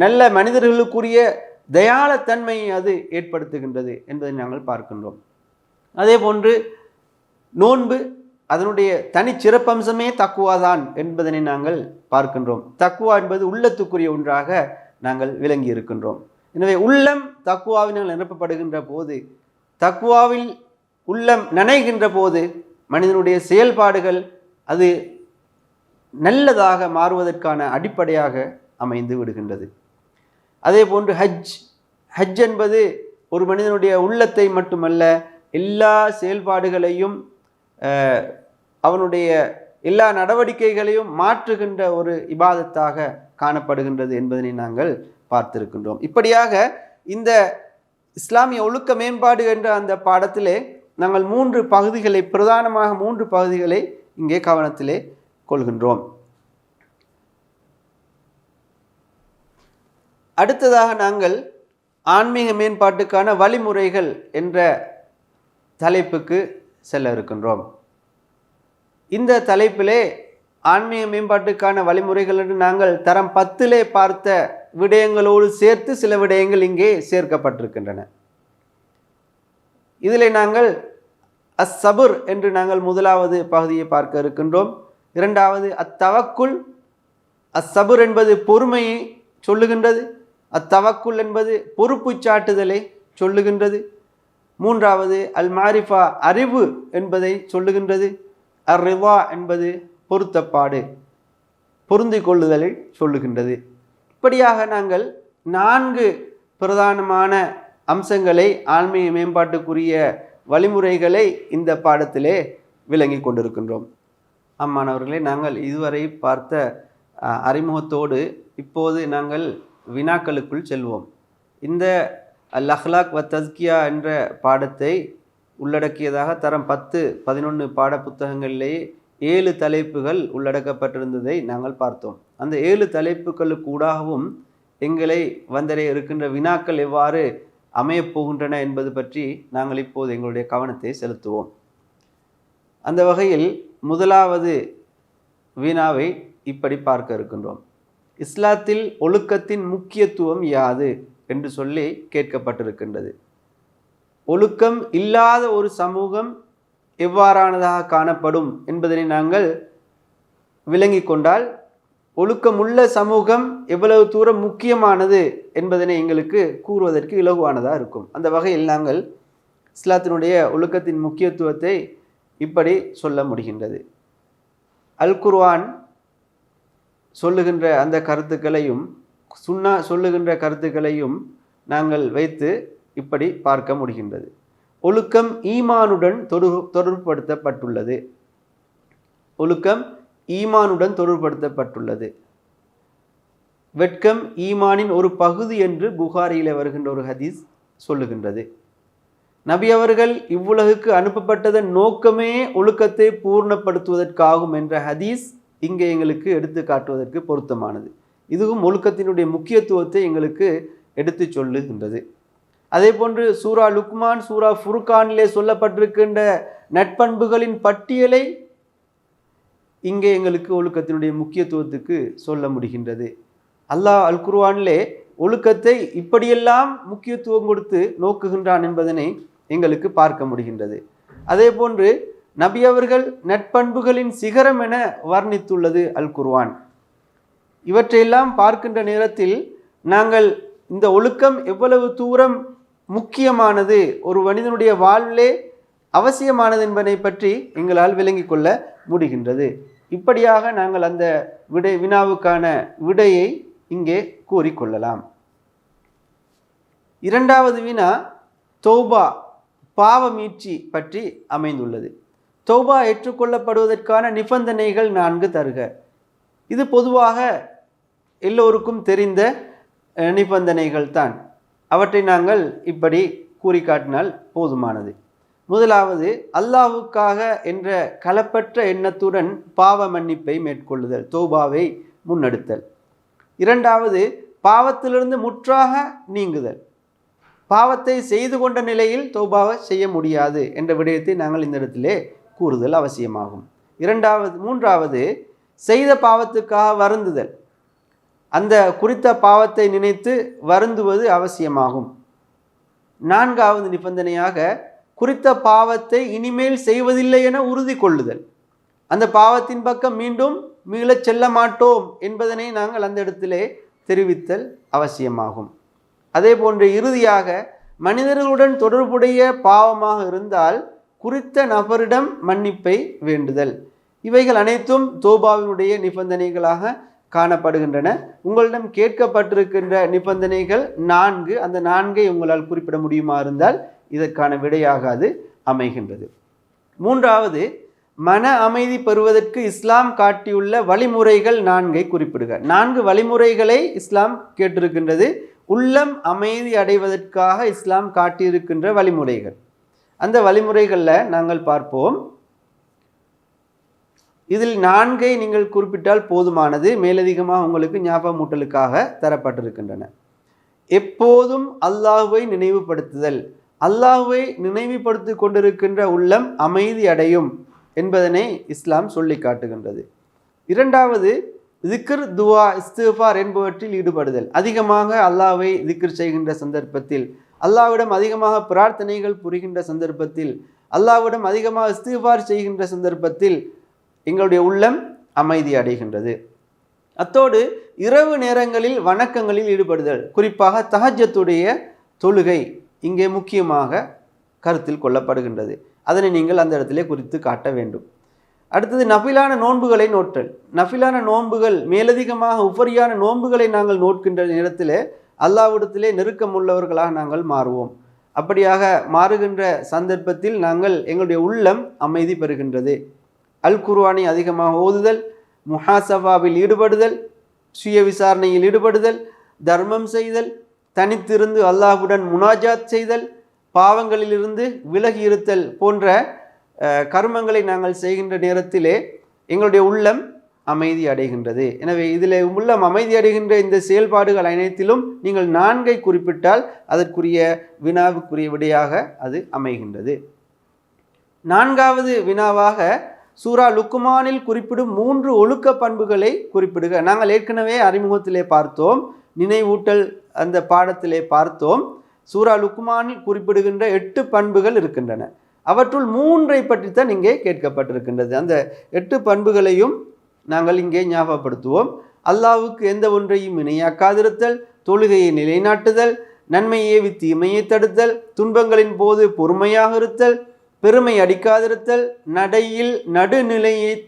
S1: நல்ல மனிதர்களுக்குரிய தயாளத்தன்மையை அது ஏற்படுத்துகின்றது என்பதை நாங்கள் பார்க்கின்றோம். அதே போன்று நோன்பு அதனுடைய தனிச்சிறப்பம்சமே தக்குவாதான் என்பதனை நாங்கள் பார்க்கின்றோம். தக்குவா என்பது உள்ளத்துக்குரிய ஒன்றாக நாங்கள் விளங்கி இருக்கின்றோம். எனவே உள்ளம் தக்குவாவினால் நிரப்பப்படுகின்ற போது, தக்குவாவில் உள்ளம் நனைகின்ற போது மனிதனுடைய செயல்பாடுகள் அது நல்லதாக மாறுவதற்கான அடிப்படையாக அமைந்து விடுகின்றது. அதே போன்று ஹஜ் என்பது ஒரு மனிதனுடைய உள்ளத்தை மட்டுமல்ல, எல்லா செயல்பாடுகளையும் அவனுடைய எல்லா நடவடிக்கைகளையும் மாற்றுகின்ற ஒரு இபாதத்தாக காணப்படுகின்றது என்பதனை நாங்கள் பார்த்திருக்கின்றோம். இப்படியாக இந்த இஸ்லாமிய ஒழுக்க மேம்பாடு என்ற அந்த பாடத்திலே நாங்கள் பிரதானமாக மூன்று பகுதிகளை இங்கே கவனத்திலே கொள்கின்றோம். அடுத்ததாக நாங்கள் ஆன்மீக மேம்பாட்டுக்கான வழிமுறைகள் என்ற தலைப்புக்கு செல்ல இருக்கின்றோம். இந்த தலைப்பிலே ஆன்மீக மேம்பாட்டுக்கான வழிமுறைகள் என்று நாங்கள் தரம் 10 பார்த்த விடயங்களோடு சேர்த்து சில விடயங்கள் இங்கே சேர்க்கப்பட்டிருக்கின்றன. இதில் நாங்கள் அஸ்ஸபுர் என்று நாங்கள் முதலாவது பகுதியை பார்க்க இருக்கின்றோம். இரண்டாவது அத்தவக்குல். அஸ்ஸபுர் என்பது பொறுமையை சொல்லுகின்றது, அத்தவக்குல் என்பது பொறுப்பு சாட்டுதலை சொல்லுகின்றது. மூன்றாவது அல் மாரிஃபா, அறிவு என்பதை சொல்லுகின்றது. அர் ரிவா என்பது பொருத்தப்பாடு, பொருந்திக் கொள்ளுதலை சொல்லுகின்றது. இப்படியாக நாங்கள் 4 பிரதானமான அம்சங்களை, ஆன்மீக மேம்பாட்டுக்குரிய வழிமுறைகளை இந்த பாடத்திலே விளங்கி கொண்டிருக்கின்றோம். மாணவர்களே, நாங்கள் இதுவரை பார்த்த அறிமுகத்தோடு இப்போது நாங்கள் வினாக்களுக்குள் செல்வோம். இந்த அல் அஹ்லாக் வ தஸ்கியா என்ற பாடத்தை உள்ளடக்கியதாக தரம் 10, 11 பாட புத்தகங்களிலேயே 7 தலைப்புகள் உள்ளடக்கப்பட்டிருந்ததை நாங்கள் பார்த்தோம். அந்த 7 தலைப்புகளுக்கூடாகவும் எங்களை வந்தடைய இருக்கின்ற வினாக்கள் எவ்வாறு அமையப்போகின்றன என்பது பற்றி நாங்கள் இப்போது எங்களுடைய கவனத்தை செலுத்துவோம். அந்த வகையில் முதலாவது வினாவை இப்படி பார்க்க இருக்கின்றோம். இஸ்லாத்தில் ஒழுக்கத்தின் முக்கியத்துவம் யாது என்று சொல்லி கேட்கப்பட்டிருக்கின்றது. ஒழுக்கம் இல்லாத ஒரு சமூகம் எவ்வாறானதாக காணப்படும் என்பதனை நாங்கள் விளங்கி கொண்டால், ஒழுக்கமுள்ள சமூகம் எவ்வளவு தூரம் முக்கியமானது என்பதனை எங்களுக்கு கூறுவதற்கு இலகுவானதாக இருக்கும். அந்த வகையில் நாங்கள் இஸ்லாத்தினுடைய ஒழுக்கத்தின் முக்கியத்துவத்தை இப்படி சொல்ல முடிகின்றது. அல் குர்ஆன் சொல்லுகின்ற அந்த கருத்துக்களையும் சுன்னா சொல்லுகின்ற கருத்துக்களையும் நாங்கள் வைத்து இப்படி பார்க்க முடிகின்றது. ஒழுக்கம் ஈமானுடன் தொடர்புபடுத்தப்பட்டுள்ளது. ஒழுக்கம் ஈமானுடன் தொடர்புபடுத்தப்பட்டுள்ளது. வெட்கம் ஈமானின் ஒரு பகுதி என்று புகாரியில் வருகின்ற ஒரு ஹதீஸ் சொல்லுகின்றது. நபி அவர்கள் இவ்வுலகுக்கு அனுப்பப்பட்டதன் நோக்கமே ஒழுக்கத்தை பூர்ணப்படுத்துவதற்காகும் என்ற ஹதீஸ் இங்கே எங்களுக்கு எடுத்து காட்டுவதற்கு பொருத்தமானது. இதுவும் ஒழுக்கத்தினுடைய முக்கியத்துவத்தை எங்களுக்கு எடுத்து சொல்லுகின்றது. அதே போன்று சூரா லுக்மான், சூரா ஃபுர்கானிலே சொல்லப்பட்டிருக்கின்ற நட்பண்புகளின் பட்டியலை இங்கே எங்களுக்கு ஒழுக்கத்தினுடைய முக்கியத்துவத்துக்கு சொல்ல முடிகின்றது. அல்லாஹ் அல் குர்ஆனிலே ஒழுக்கத்தை இப்படியெல்லாம் முக்கியத்துவம் கொடுத்து நோக்குகின்றான் என்பதனை எங்களுக்கு பார்க்க முடிகின்றது. அதே போன்று நபி அவர்கள் நட்பண்புகளின் சிகரம் என வர்ணித்துள்ளது அல் குர்ஆன். இவற்றையெல்லாம் பார்க்கின்ற நேரத்தில் நாங்கள் இந்த ஒழுக்கம் எவ்வளவு தூரம் முக்கியமானது, ஒரு மனிதனுடைய வாழ்விலே அவசியமானது என்பதை பற்றி எங்களால் விளங்கிக் கொள்ள முடிகின்றது. இப்படியாக நாங்கள் அந்த வினாவுக்கான விடையை இங்கே கூறிக்கொள்ளலாம். இரண்டாவது வினா தௌபா, பாவ மீட்சி பற்றி அமைந்துள்ளது. தௌபா ஏற்றுக்கொள்ளப்படுவதற்கான நிபந்தனைகள் 4 தருக. இது பொதுவாக எல்லோருக்கும் தெரிந்த நிபந்தனைகள் தான். அவற்றை நாங்கள் இப்படி கூறி காட்டினால் போதுமானது. முதலாவது, அல்லாஹ்வுக்காக என்ற களப்பற்ற எண்ணத்துடன் பாவ மன்னிப்பை மேற்கொள்ளுதல், தௌபாவை முன்னெடுத்தல். இரண்டாவது, பாவத்திலிருந்து முற்றாக நீங்குதல். பாவத்தை செய்து கொண்ட நிலையில் தௌபாவை செய்ய முடியாது என்ற விடயத்தை நாங்கள் இந்த இடத்திலே கூறுதல் அவசியமாகும். மூன்றாவது, செய்த பாவத்துக்காக வருந்துதல். அந்த குறித்த பாவத்தை நினைத்து வருந்துவது அவசியமாகும். நான்காவது நிபந்தனையாக குறித்த பாவத்தை இனிமேல் செய்வதில்லை என உறுதி கொள்ளுதல். அந்த பாவத்தின் பக்கம் மீண்டும் மீளச் செல்ல மாட்டோம் என்பதனை நாங்கள் அந்த இடத்திலே தெரிவித்தல் அவசியமாகும். அதே போன்று இறுதியாக மனிதர்களுடன் தொடர்புடைய பாவமாக இருந்தால் குறித்த நபரிடம் மன்னிப்பை வேண்டுதல். இவைகள் அனைத்தும் தௌபாவினுடைய நிபந்தனைகளாக காணப்படுகின்றன. உங்களிடம் கேட்கப்பட்டிருக்கின்ற நிபந்தனைகள் 4. அந்த 4ஐ உங்களால் குறிப்பிட முடியுமா இருந்தால் இதற்கான விடையாக அது அமைகின்றது. மூன்றாவது, மன அமைதி பெறுவதற்கு இஸ்லாம் காட்டியுள்ள வழிமுறைகள் 4ஐ குறிப்பிடுக. 4 வழிமுறைகளை இஸ்லாம் கேட்டிருக்கின்றது. உள்ளம் அமைதி அடைவதற்காக இஸ்லாம் காட்டியிருக்கின்ற வழிமுறைகள். அந்த வழிமுறைகளில் நாங்கள் பார்ப்போம். இதில் 4ஐ நீங்கள் குறிப்பிட்டால் போதுமானது. மேலதிகமாக உங்களுக்கு ஞாபகமூட்டலுக்காக தரப்பட்டிருக்கின்றன. எப்போதும் அல்லாஹ்வை நினைவுபடுத்துதல். அல்லாஹ்வை நினைவுபடுத்தி கொண்டிருக்கின்ற உள்ளம் அமைதி அடையும் என்பதனை இஸ்லாம் சொல்லி காட்டுகின்றது. இரண்டாவது, திக்ர், துவா, இஸ்திஃபார் என்பவற்றில் ஈடுபடுதல். அதிகமாக அல்லாஹ்வை திக்ர் செய்கின்ற சந்தர்ப்பத்தில், அல்லாஹ்விடம் அதிகமாக பிரார்த்தனைகள் புரிகின்ற சந்தர்ப்பத்தில், அல்லாஹ்விடம் அதிகமாக இஸ்திஃபார் செய்கின்ற சந்தர்ப்பத்தில் எங்களுடைய உள்ளம் அமைதி அடைகின்றது. அத்தோடு இரவு நேரங்களில் வணக்கங்களில் ஈடுபடுதல், குறிப்பாக தஹஜ்ஜத்துடைய தொழுகை இங்கே முக்கியமாக கருத்தில் கொள்ளப்படுகின்றது. அதனை நீங்கள் அந்த இடத்திலே குறித்து காட்ட வேண்டும். அடுத்தது, நஃபிலான நோன்புகளை நோற்றல். நஃபிலான நோன்புகள், மேலதிகமாக உபரியான நோன்புகளை நாங்கள் நோட்கின்ற நேரத்தில் அல்லாஹ்விடத்திலே நெருக்கம் உள்ளவர்களாக நாங்கள் மாறுவோம். அப்படியாக மாறுகின்ற சந்தர்ப்பத்தில் நாங்கள் எங்களுடைய உள்ளம் அமைதி பெறுகின்றது. அல் குர்ஆனை அதிகமாக ஓதுதல், முஹாசபாவில் ஈடுபடுதல், சுய விசாரணையில் ஈடுபடுதல், தர்மம் செய்தல், தனித்திருந்து அல்லாஹ்வுடன் முனாஜாத் செய்தல், பாவங்களிலிருந்து விலகி இருத்தல் போன்ற கர்மங்களை நாங்கள் செய்கின்ற நேரத்திலே எங்களுடைய உள்ளம் அமைதி அடைகின்றது. எனவே இதில் உள்ளம் அமைதி அடைகின்ற இந்த செயல்பாடுகள் அனைத்திலும் நீங்கள் 4ஐ குறிப்பிட்டால் அதற்குரிய வினாவுக்குரிய விடையாக அது அமைகின்றது. 4வது வினாவாக சூரா லுக்மானில் குறிப்பிடும் 3 ஒழுக்க பண்புகளை குறிப்பிடுக. நாங்கள் ஏற்கனவே அறிமுகத்திலே பார்த்தோம், நினைவூட்டல் அந்த பாடத்திலே பார்த்தோம். சூரா லுக்மானில் குறிப்பிடுகின்ற 8 பண்புகள் இருக்கின்றன. அவற்றுள் 3ஐ பற்றித்தான் இங்கே கேட்கப்பட்டிருக்கின்றது. அந்த 8 பண்புகளையும் நாங்கள் இங்கே ஞாபகப்படுத்துவோம். அல்லாஹ்வுக்கு எந்த ஒன்றையும் இணையாக்காதிருத்தல், தொழுகையை நிலைநாட்டுதல், நன்மையை தீமையை தடுத்தல், துன்பங்களின் போது பொறுமையாக இருத்தல், பெருமை அடிக்காதிருத்தல், நடையில்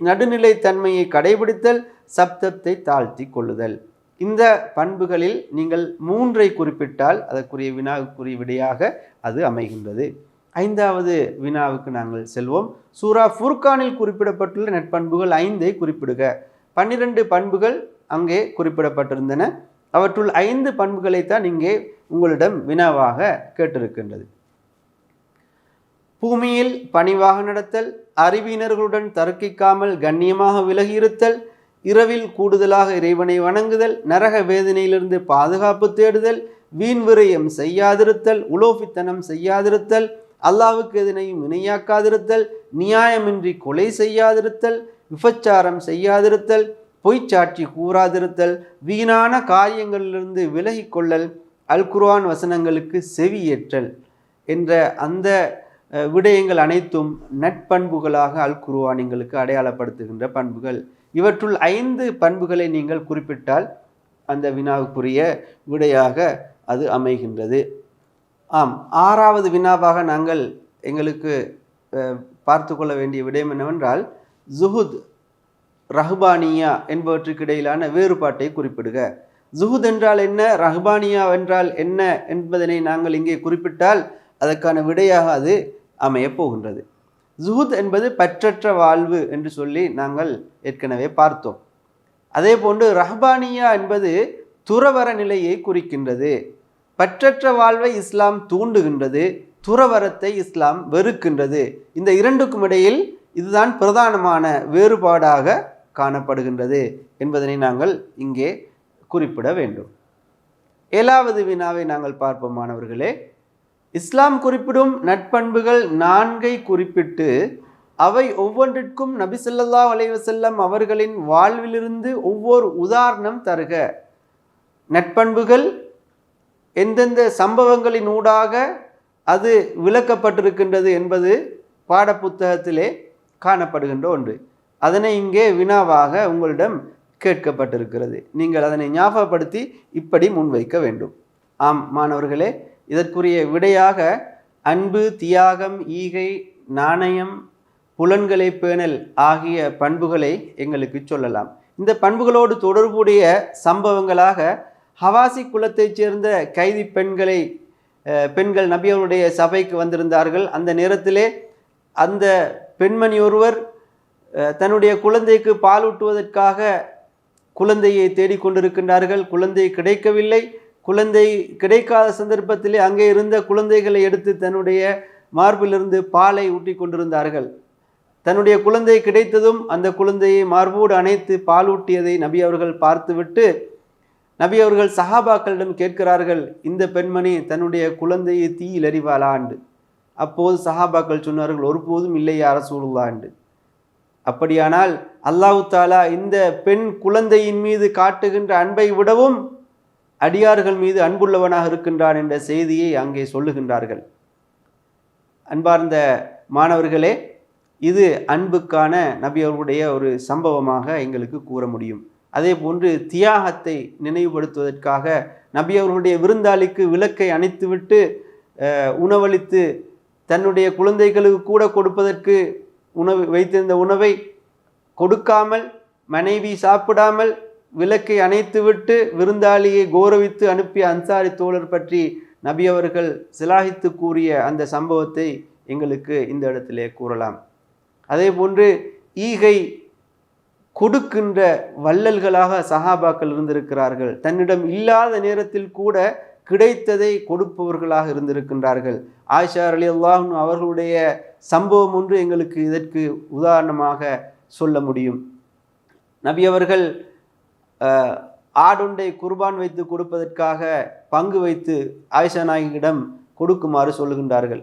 S1: நடுநிலை தன்மையை கடைபிடித்தல், சப்தத்தை தாழ்த்தி கொள்ளுதல். இந்த பண்புகளில் நீங்கள் 3ஐ குறிப்பிட்டால் அதற்குரிய வினாவுக்குரிய விடையாக அது அமைகின்றது. 5வது வினாவுக்கு நாங்கள் செல்வோம். சூரா ஃபுர்கானில் குறிப்பிடப்பட்டுள்ள நட்பண்புகள் 5ஐ குறிப்பிடுக. 12 பண்புகள் அங்கே குறிப்பிடப்பட்டிருந்தன. அவற்றுள் 5 பண்புகளைத்தான் இங்கே உங்களிடம் வினாவாக கேட்டிருக்கின்றது. பூமியில் பணிவாக நடத்தல், அறிவினர்களுடன் தர்க்கிக்காமல் கண்ணியமாக விலகியிருத்தல், இரவில் கூடுதலாக இறைவனை வணங்குதல், நரக வேதனையிலிருந்து பாதுகாப்பு தேடுதல், வீண் விரயம் செய்யாதிருத்தல், உலோபித்தனம் செய்யாதிருத்தல், அல்லாவுக்கு எதனையும் இணையாக்காதிருத்தல், நியாயமின்றி கொலை செய்யாதிருத்தல், விபச்சாரம் செய்யாதிருத்தல், பொய்ச்சாட்சி கூறாதிருத்தல், வீணான காரியங்களிலிருந்து விலகி கொள்ளல், அல் குர்ஆன் வசனங்களுக்கு செவியேற்றல் என்ற அந்த விடயங்கள் அனைத்தும் நட்பண்புகளாக அல் குர்ஆன் எங்களுக்கு அடையாளப்படுத்துகின்ற பண்புகள். இவற்றுள் 5 பண்புகளை நீங்கள் குறிப்பிட்டால் அந்த வினாவுக்குரிய விடையாக அது அமைகின்றது. ஆம், 6வது வினாவாக நாங்கள் எங்களுக்கு பார்த்து கொள்ள வேண்டிய விடயம் என்னவென்றால், ஜுஹுத் ரஹ்பானியா என்பவற்றுக்கு இடையிலான வேறுபாட்டை குறிப்பிடுக. ஜுஹுத் என்றால் என்ன, ரஹ்பானியா என்றால் என்ன என்பதனை நாங்கள் இங்கே குறிப்பிட்டால் அதற்கான விடையாக அது அமையப் போகின்றது. ஜுஹுத் என்பது பற்றற்ற வாழ்வு என்று சொல்லி நாங்கள் ஏற்கனவே பார்த்தோம். அதே போன்று ரஹ்பானியா என்பது துறவற நிலையை குறிக்கின்றது. பற்றற்ற வாழ்வை இஸ்லாம் தூண்டுகின்றது, துறவரத்தை இஸ்லாம் வெறுக்கின்றது. இந்த இரண்டுக்கும் இடையில் இதுதான் பிரதானமான வேறுபாடாக காணப்படுகின்றது என்பதனை நாங்கள் இங்கே குறிப்பிட வேண்டும். 7வது வினாவை நாங்கள் பார்ப்போம் மாணவர்களே. இஸ்லாம் குறிப்பிடும் நட்பண்புகள் 4ஐ குறிப்பிட்டு அவை ஒவ்வொன்றிற்கும் நபி ஸல்லல்லாஹு அலைஹி வஸல்லம் அவர்களின் வாழ்விலிருந்து ஒவ்வொரு உதாரணம் தருக. நட்பண்புகள் எந்தெந்த சம்பவங்களின் ஊடாக அது விளக்கப்பட்டிருக்கின்றது என்பது பாடப்புத்தகத்திலே காணப்படுகின்ற ஒன்று. அதனை இங்கே வினாவாக உங்களிடம் கேட்கப்பட்டிருக்கிறது. நீங்கள் அதனை ஞாபகப்படுத்தி இப்படி முன்வைக்க வேண்டும். ஆம் மாணவர்களே, இதற்குரிய விடையாக அன்பு, தியாகம், ஈகை, நாணயம், புலன்களை பேணல் ஆகிய பண்புகளை எங்களுக்கு சொல்லலாம். இந்த பண்புகளோடு தொடர்புடைய சம்பவங்களாக ஹவாசி குலத்தைச் சேர்ந்த கைதி பெண்கள் நபி அவருடைய சபைக்கு வந்திருந்தார்கள். அந்த நேரத்திலே அந்த பெண்மணி ஒருவர் தன்னுடைய குழந்தைக்கு பாலூட்டுவதற்காக குழந்தையை தேடிக்கொண்டிருக்கின்றார்கள். குழந்தை கிடைக்கவில்லை. குழந்தை கிடைக்காத சந்தர்ப்பத்திலே அங்கே இருந்த குழந்தைகளை எடுத்து தன்னுடைய மார்பிலிருந்து பாலை ஊட்டி கொண்டிருந்தார்கள். தன்னுடைய குழந்தை கிடைத்ததும் அந்த குழந்தையை மார்போடு அணைத்து பாலூட்டியதை நபி அவர்கள் பார்த்துவிட்டு நபி அவர்கள் சஹாபாக்களிடம் கேட்கிறார்கள், இந்த பெண்மணி தன்னுடைய குழந்தையை தீயில் எறிவாளா என்று. அப்போது சஹாபாக்கள் சொன்னார்கள், ஒருபோதும் இல்லை யா ரசூலுல்லாஹ் என்று. அப்படியானால் அல்லாஹ் தஆலா இந்த பெண் குழந்தையின் மீது காட்டுகின்ற அன்பை விடவும் அடியார்கள் மீது அன்புள்ளவனாக இருக்கின்றான் என்ற செய்தியை அங்கே சொல்லுகின்றார்கள். அன்பார்ந்த மாணவர்களே, இது அன்புக்கான நபி அவர்களுடைய ஒரு சம்பவமாக எங்களுக்கு கூற முடியும். அதே போன்று தியாகத்தை நினைவுபடுத்துவதற்காக நபி அவர்களுடைய விருந்தாளிக்கு விளக்கை அணைத்துவிட்டு உணவளித்து தன்னுடைய குழந்தைகளுக்கு கூட கொடுப்பதற்கு வைத்திருந்த உணவை கொடுக்காமல், மனைவி சாப்பிடாமல் விளக்கை அணைத்துவிட்டு விருந்தாளியை கௌரவித்து அனுப்பிய அன்சாரி தோழர் பற்றி நபி அவர்கள் சிலாகித்து கூறிய அந்த சம்பவத்தை எங்களுக்கு இந்த இடத்திலே கூறலாம். அதே போன்று ஈகை கொடுக்கின்ற வள்ளல்களாக சஹாபாக்கள் இருந்திருக்கிறார்கள். தன்னிடம் இல்லாத நேரத்தில் கூட கிடைத்ததை கொடுப்பவர்களாக இருந்திருக்கின்றார்கள். ஆயிஷா ரலியல்லாஹு அன்ஹா அவர்களுடைய சம்பவம் ஒன்று எங்களுக்கு இதற்கு உதாரணமாக சொல்ல முடியும். நபி அவர்கள் ஆடொன்றை குர்பான் வைத்து கொடுப்பதற்காக பங்கு வைத்து ஆயிஷா நாயகியிடம் கொடுக்குமாறு சொல்லுகின்றார்கள்.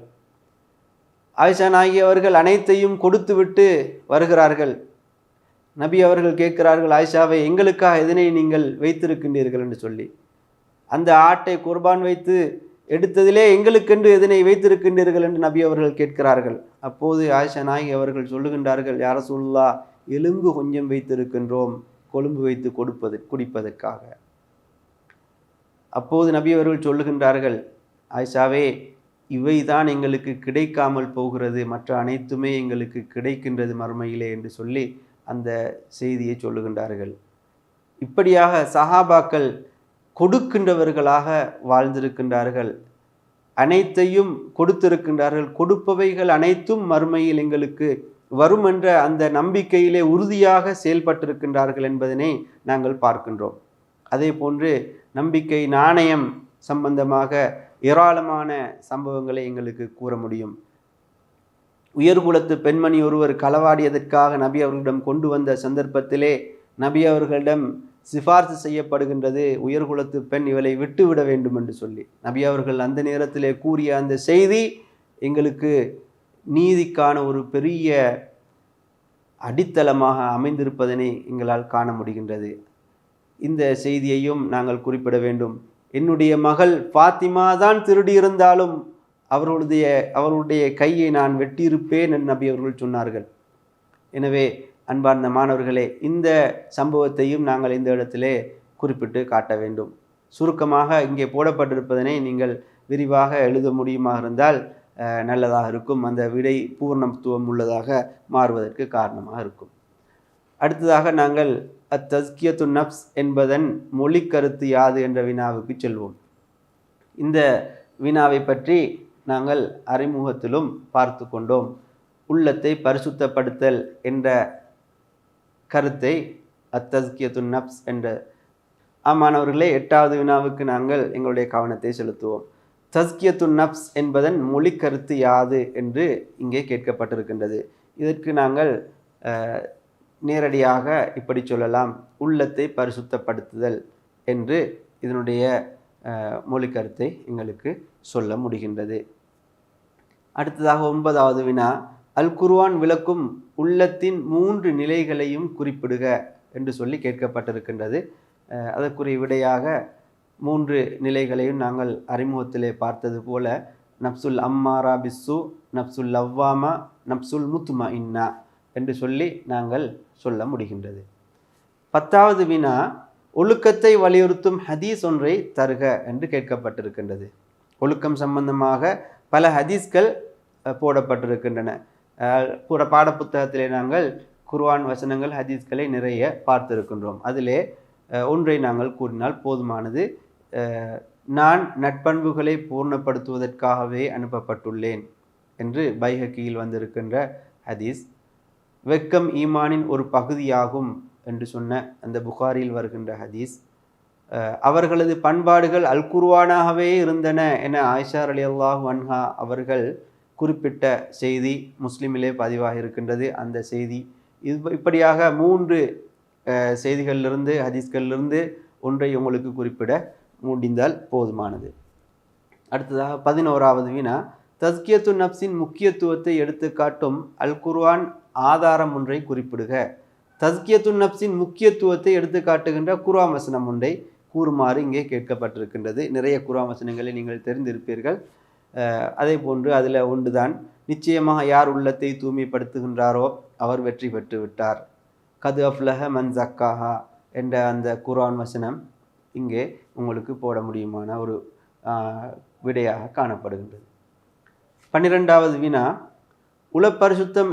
S1: ஆயிஷா நாயகி அவர்கள் அனைத்தையும் கொடுத்துவிட்டு வருகிறார்கள். நபி அவர்கள் கேட்கிறார்கள், ஆயிஷாவை, எங்களுக்காக எதனை நீங்கள் வைத்திருக்கின்றீர்கள் என்று சொல்லி. அந்த ஆட்டை குர்பான் வைத்து எடுத்ததிலே எங்களுக்கென்று எதனை வைத்திருக்கின்றீர்கள் என்று நபி அவர்கள் கேட்கிறார்கள். அப்போது ஆயிஷா நாயகி அவர்கள் சொல்லுகின்றார்கள், யா ரசூலுல்லாஹ், எலும்பு கொஞ்சம் வைத்திருக்கின்றோம், கொழும்பு வைத்து குடிப்பதற்காக. அப்போது நபி அவர்கள் சொல்லுகின்றார்கள், ஆயிஷாவே, இவைதான் எங்களுக்கு கிடைக்காமல் போகிறது, மற்ற அனைத்துமே எங்களுக்கு கிடைக்கின்றது மறுமையிலே என்று சொல்லி அந்த செய்தியை சொல்லுகின்றார்கள். இப்படியாக சஹாபாக்கள் கொடுக்கின்றவர்களாக வாழ்ந்திருக்கின்றார்கள். அனைத்தையும் கொடுத்திருக்கின்றார்கள். கொடுப்பவைகள் அனைத்தும் மறுமையில் எங்களுக்கு வரும் என்ற அந்த நம்பிக்கையிலே உறுதியாக செயல்பட்டிருக்கின்றார்கள் என்பதனை நாங்கள் பார்க்கின்றோம். அதே போன்று நம்பிக்கை நாணயம் சம்பந்தமாக ஏராளமான சம்பவங்களை எங்களுக்கு கூற முடியும். உயர்குலத்து பெண்மணி ஒருவர் களவாடியதற்காக நபி அவர்களிடம் கொண்டு வந்த சந்தர்ப்பத்திலே நபி அவர்களிடம் சிபார்சு செய்யப்படுகின்றது, உயர்குலத்து பெண் இவளை விட்டுவிட வேண்டும் என்று சொல்லி. நபி அவர்கள் அந்த நேரத்திலே கூறிய அந்த செய்தி எங்களுக்கு நீதிக்கான ஒரு பெரிய அடித்தளமாக அமைந்திருப்பதனை எங்களால் காண முடிகின்றது. இந்த செய்தியையும் நாங்கள் குறிப்பிட வேண்டும். என்னுடைய மகள் ஃபாத்திமா தான் திருடியிருந்தாலும் அவர்களுடைய கையை நான் வெட்டியிருப்பேன் என்று நபி அவர்கள் சொன்னார்கள். எனவே அன்பார்ந்த மாணவர்களே, இந்த சம்பவத்தையும் நாங்கள் இந்த இடத்திலே குறிப்பிட்டு காட்ட வேண்டும். சுருக்கமாக இங்கே போடப்பட்டிருப்பதனை நீங்கள் விரிவாக எழுத முடியுமாக இருந்தால் நல்லதாக இருக்கும். அந்த விடை பூர்ணத்துவம் உள்ளதாக மாறுவதற்கு காரணமாக இருக்கும். அடுத்ததாக நாங்கள் அத்தஸ்கியத்து நப்ஸ் என்பதன் மொழி கருத்து யாது என்ற வினாவுக்கு செல்வோம். இந்த வினாவை பற்றி நாங்கள் அறிமுகத்திலும் பார்த்து கொண்டோம். உள்ளத்தை பரிசுத்தப்படுத்தல் என்ற கருத்தை அத்தஸ்கியத்து நப்ஸ் என்ற மாணவர்களே, 8வது வினாவுக்கு நாங்கள் எங்களுடைய கவனத்தை செலுத்துவோம். தஸ்கியத்து நப்ஸ் என்பதன் மொழி கருத்து யாது என்று இங்கே கேட்கப்பட்டிருக்கின்றது. இதற்கு நாங்கள் நேரடியாக இப்படி சொல்லலாம், உள்ளத்தை பரிசுத்தப்படுத்துதல் என்று இதனுடைய மொழி கருத்தை எங்களுக்கு சொல்ல முடிகின்றது. அடுத்ததாக 9வது வினா, அல் குர்ஆன் விளக்கும் உள்ளத்தின் 3 நிலைகளையும் குறிப்பிடுக என்று சொல்லி கேட்கப்பட்டிருக்கின்றது. அதற்குரிய விடையாக 3 நிலைகளையும் நாங்கள் அறிமுகத்திலே பார்த்தது போல நப்சுல் அம்மாரா பிஸ்ஸு, நப்சுல் லவ்வாமா, நப்சுல் முத்மஇன்னா என்று சொல்லி நாங்கள் சொல்ல முடிகின்றது. 10வது வினா, ஒழுக்கத்தை வலியுறுத்தும் ஹதீஸ் ஒன்றை தருக என்று கேட்கப்பட்டிருக்கின்றது. ஒழுக்கம் சம்பந்தமாக பல ஹதீஸ்கள் போடப்பட்டிருக்கின்றன. பாடப்புத்தகத்திலே நாங்கள் குர்ஆன் வசனங்கள் ஹதீஸ்களை நிறைய பார்த்திருக்கின்றோம். அதிலே ஒன்றை நாங்கள் கூறினால் போதுமானது. நான் நட்பண்புகளை பூர்ணப்படுத்துவதற்காகவே அனுப்பப்பட்டுள்ளேன் என்று பைஹக்கியில் வந்திருக்கின்ற ஹதீஸ். வெக்கம் ஈமானின் ஒரு பகுதியாகும் என்று சொன்ன அந்த புகாரில் வருகின்ற ஹதீஸ். அவர்களது பண்பாடுகள் அல் குர்ஆனாகவே இருந்தன என ஆயிஷா ரலியல்லாஹு அன்ஹா அவர்கள் குறிப்பிட்ட செய்தி முஸ்லிமிலே பதிவாக இருக்கின்றது. அந்த செய்தி இப்படியாக 3 செய்திகளிலிருந்து ஹதீஸ்களிலிருந்து ஒன்றை உங்களுக்கு குறிப்பிட முடிந்தால் போதுமானது. அடுத்ததாக 11வது வினா, தஸ்கியத்து நப்சின் முக்கியத்துவத்தை எடுத்து காட்டும் அல் குர்ஆன் ஆதாரம் ஒன்றை குறிப்பிடுக. தஸ்கியத்து நப்சின் முக்கியத்துவத்தை எடுத்து காட்டுகின்ற குர்ஆன் வசனம் ஒன்றை கூறுமாறு இங்கே கேட்கப்பட்டிருக்கின்றது. நிறைய குர்ஆன் வசனங்களை நீங்கள் தெரிந்திருப்பீர்கள். அதே போன்று அதில் ஒன்றுதான், நிச்சயமாக யார் உள்ளத்தை தூய்மைப்படுத்துகின்றாரோ அவர் வெற்றி பெற்று விட்டார். கது அஃப்லஹ மன் ஜக்காஹா என்ற அந்த குர்ஆன் வசனம் இங்கே உங்களுக்கு போட முடியுமான ஒரு விடையாக காணப்படுகின்றது. 12வது வினா, உளப்பரிசுத்தம்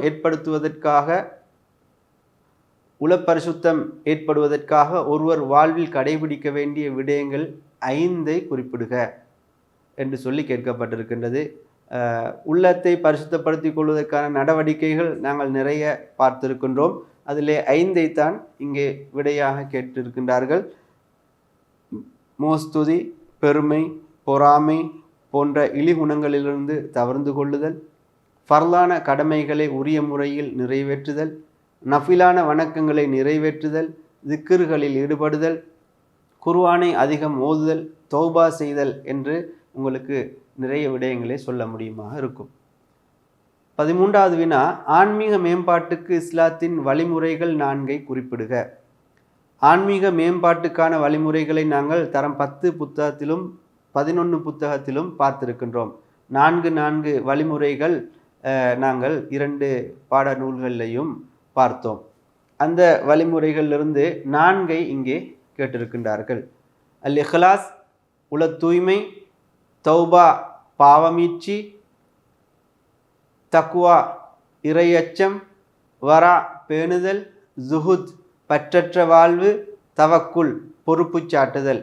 S1: ஏற்படுவதற்காக ஒருவர் வாழ்வில் கடைபிடிக்க வேண்டிய விடயங்கள் 5ஐ குறிப்பிடுக என்று சொல்லி கேட்கப்பட்டிருக்கின்றது. உள்ளத்தை பரிசுத்தப்படுத்திக் கொள்வதற்கான நடவடிக்கைகள் நாங்கள் நிறைய பார்த்திருக்கின்றோம். அதிலே 5ஐத்தான் இங்கே விடையாக கேட்டிருக்கின்றார்கள். மோஸ்துதி, பெருமை, பொறாமை போன்ற இழிகுணங்களிலிருந்து தவிர்ந்து கொள்ளுதல், ஃபர்லான கடமைகளை உரிய முறையில் நிறைவேற்றுதல், நஃபிலான வணக்கங்களை நிறைவேற்றுதல், திக்ர்களில் ஈடுபடுதல், குர்ஆனை அதிகம் ஓதுதல், தௌபா செய்தல் என்று உங்களுக்கு நிறைய விடயங்களை சொல்ல முடியுமாக இருக்கும். 13வது வினா, ஆன்மீக மேம்பாட்டுக்கு இஸ்லாத்தின் வழிமுறைகள் 4ஐ குறிப்பிடுக. ஆன்மீக மேம்பாட்டுக்கான வழிமுறைகளை நாங்கள் தரம் 10 புத்தகத்திலும் 11 புத்தகத்திலும் பார்த்திருக்கின்றோம். 4 வழிமுறைகள் நாங்கள் 2 பாட நூல்களிலையும் பார்த்தோம். அந்த வழிமுறைகளிலிருந்து 4ஐ இங்கே கேட்டிருக்கின்றார்கள். அல் இஹ்லாஸ் உள தூய்மை, தௌபா பாவமீட்சி, தக்வா இறையச்சம், வரா பேணுதல், ஜுஹுத் பற்றற்ற வாழ்வு, தவக்குல் பொறுப்பு சாட்டுதல்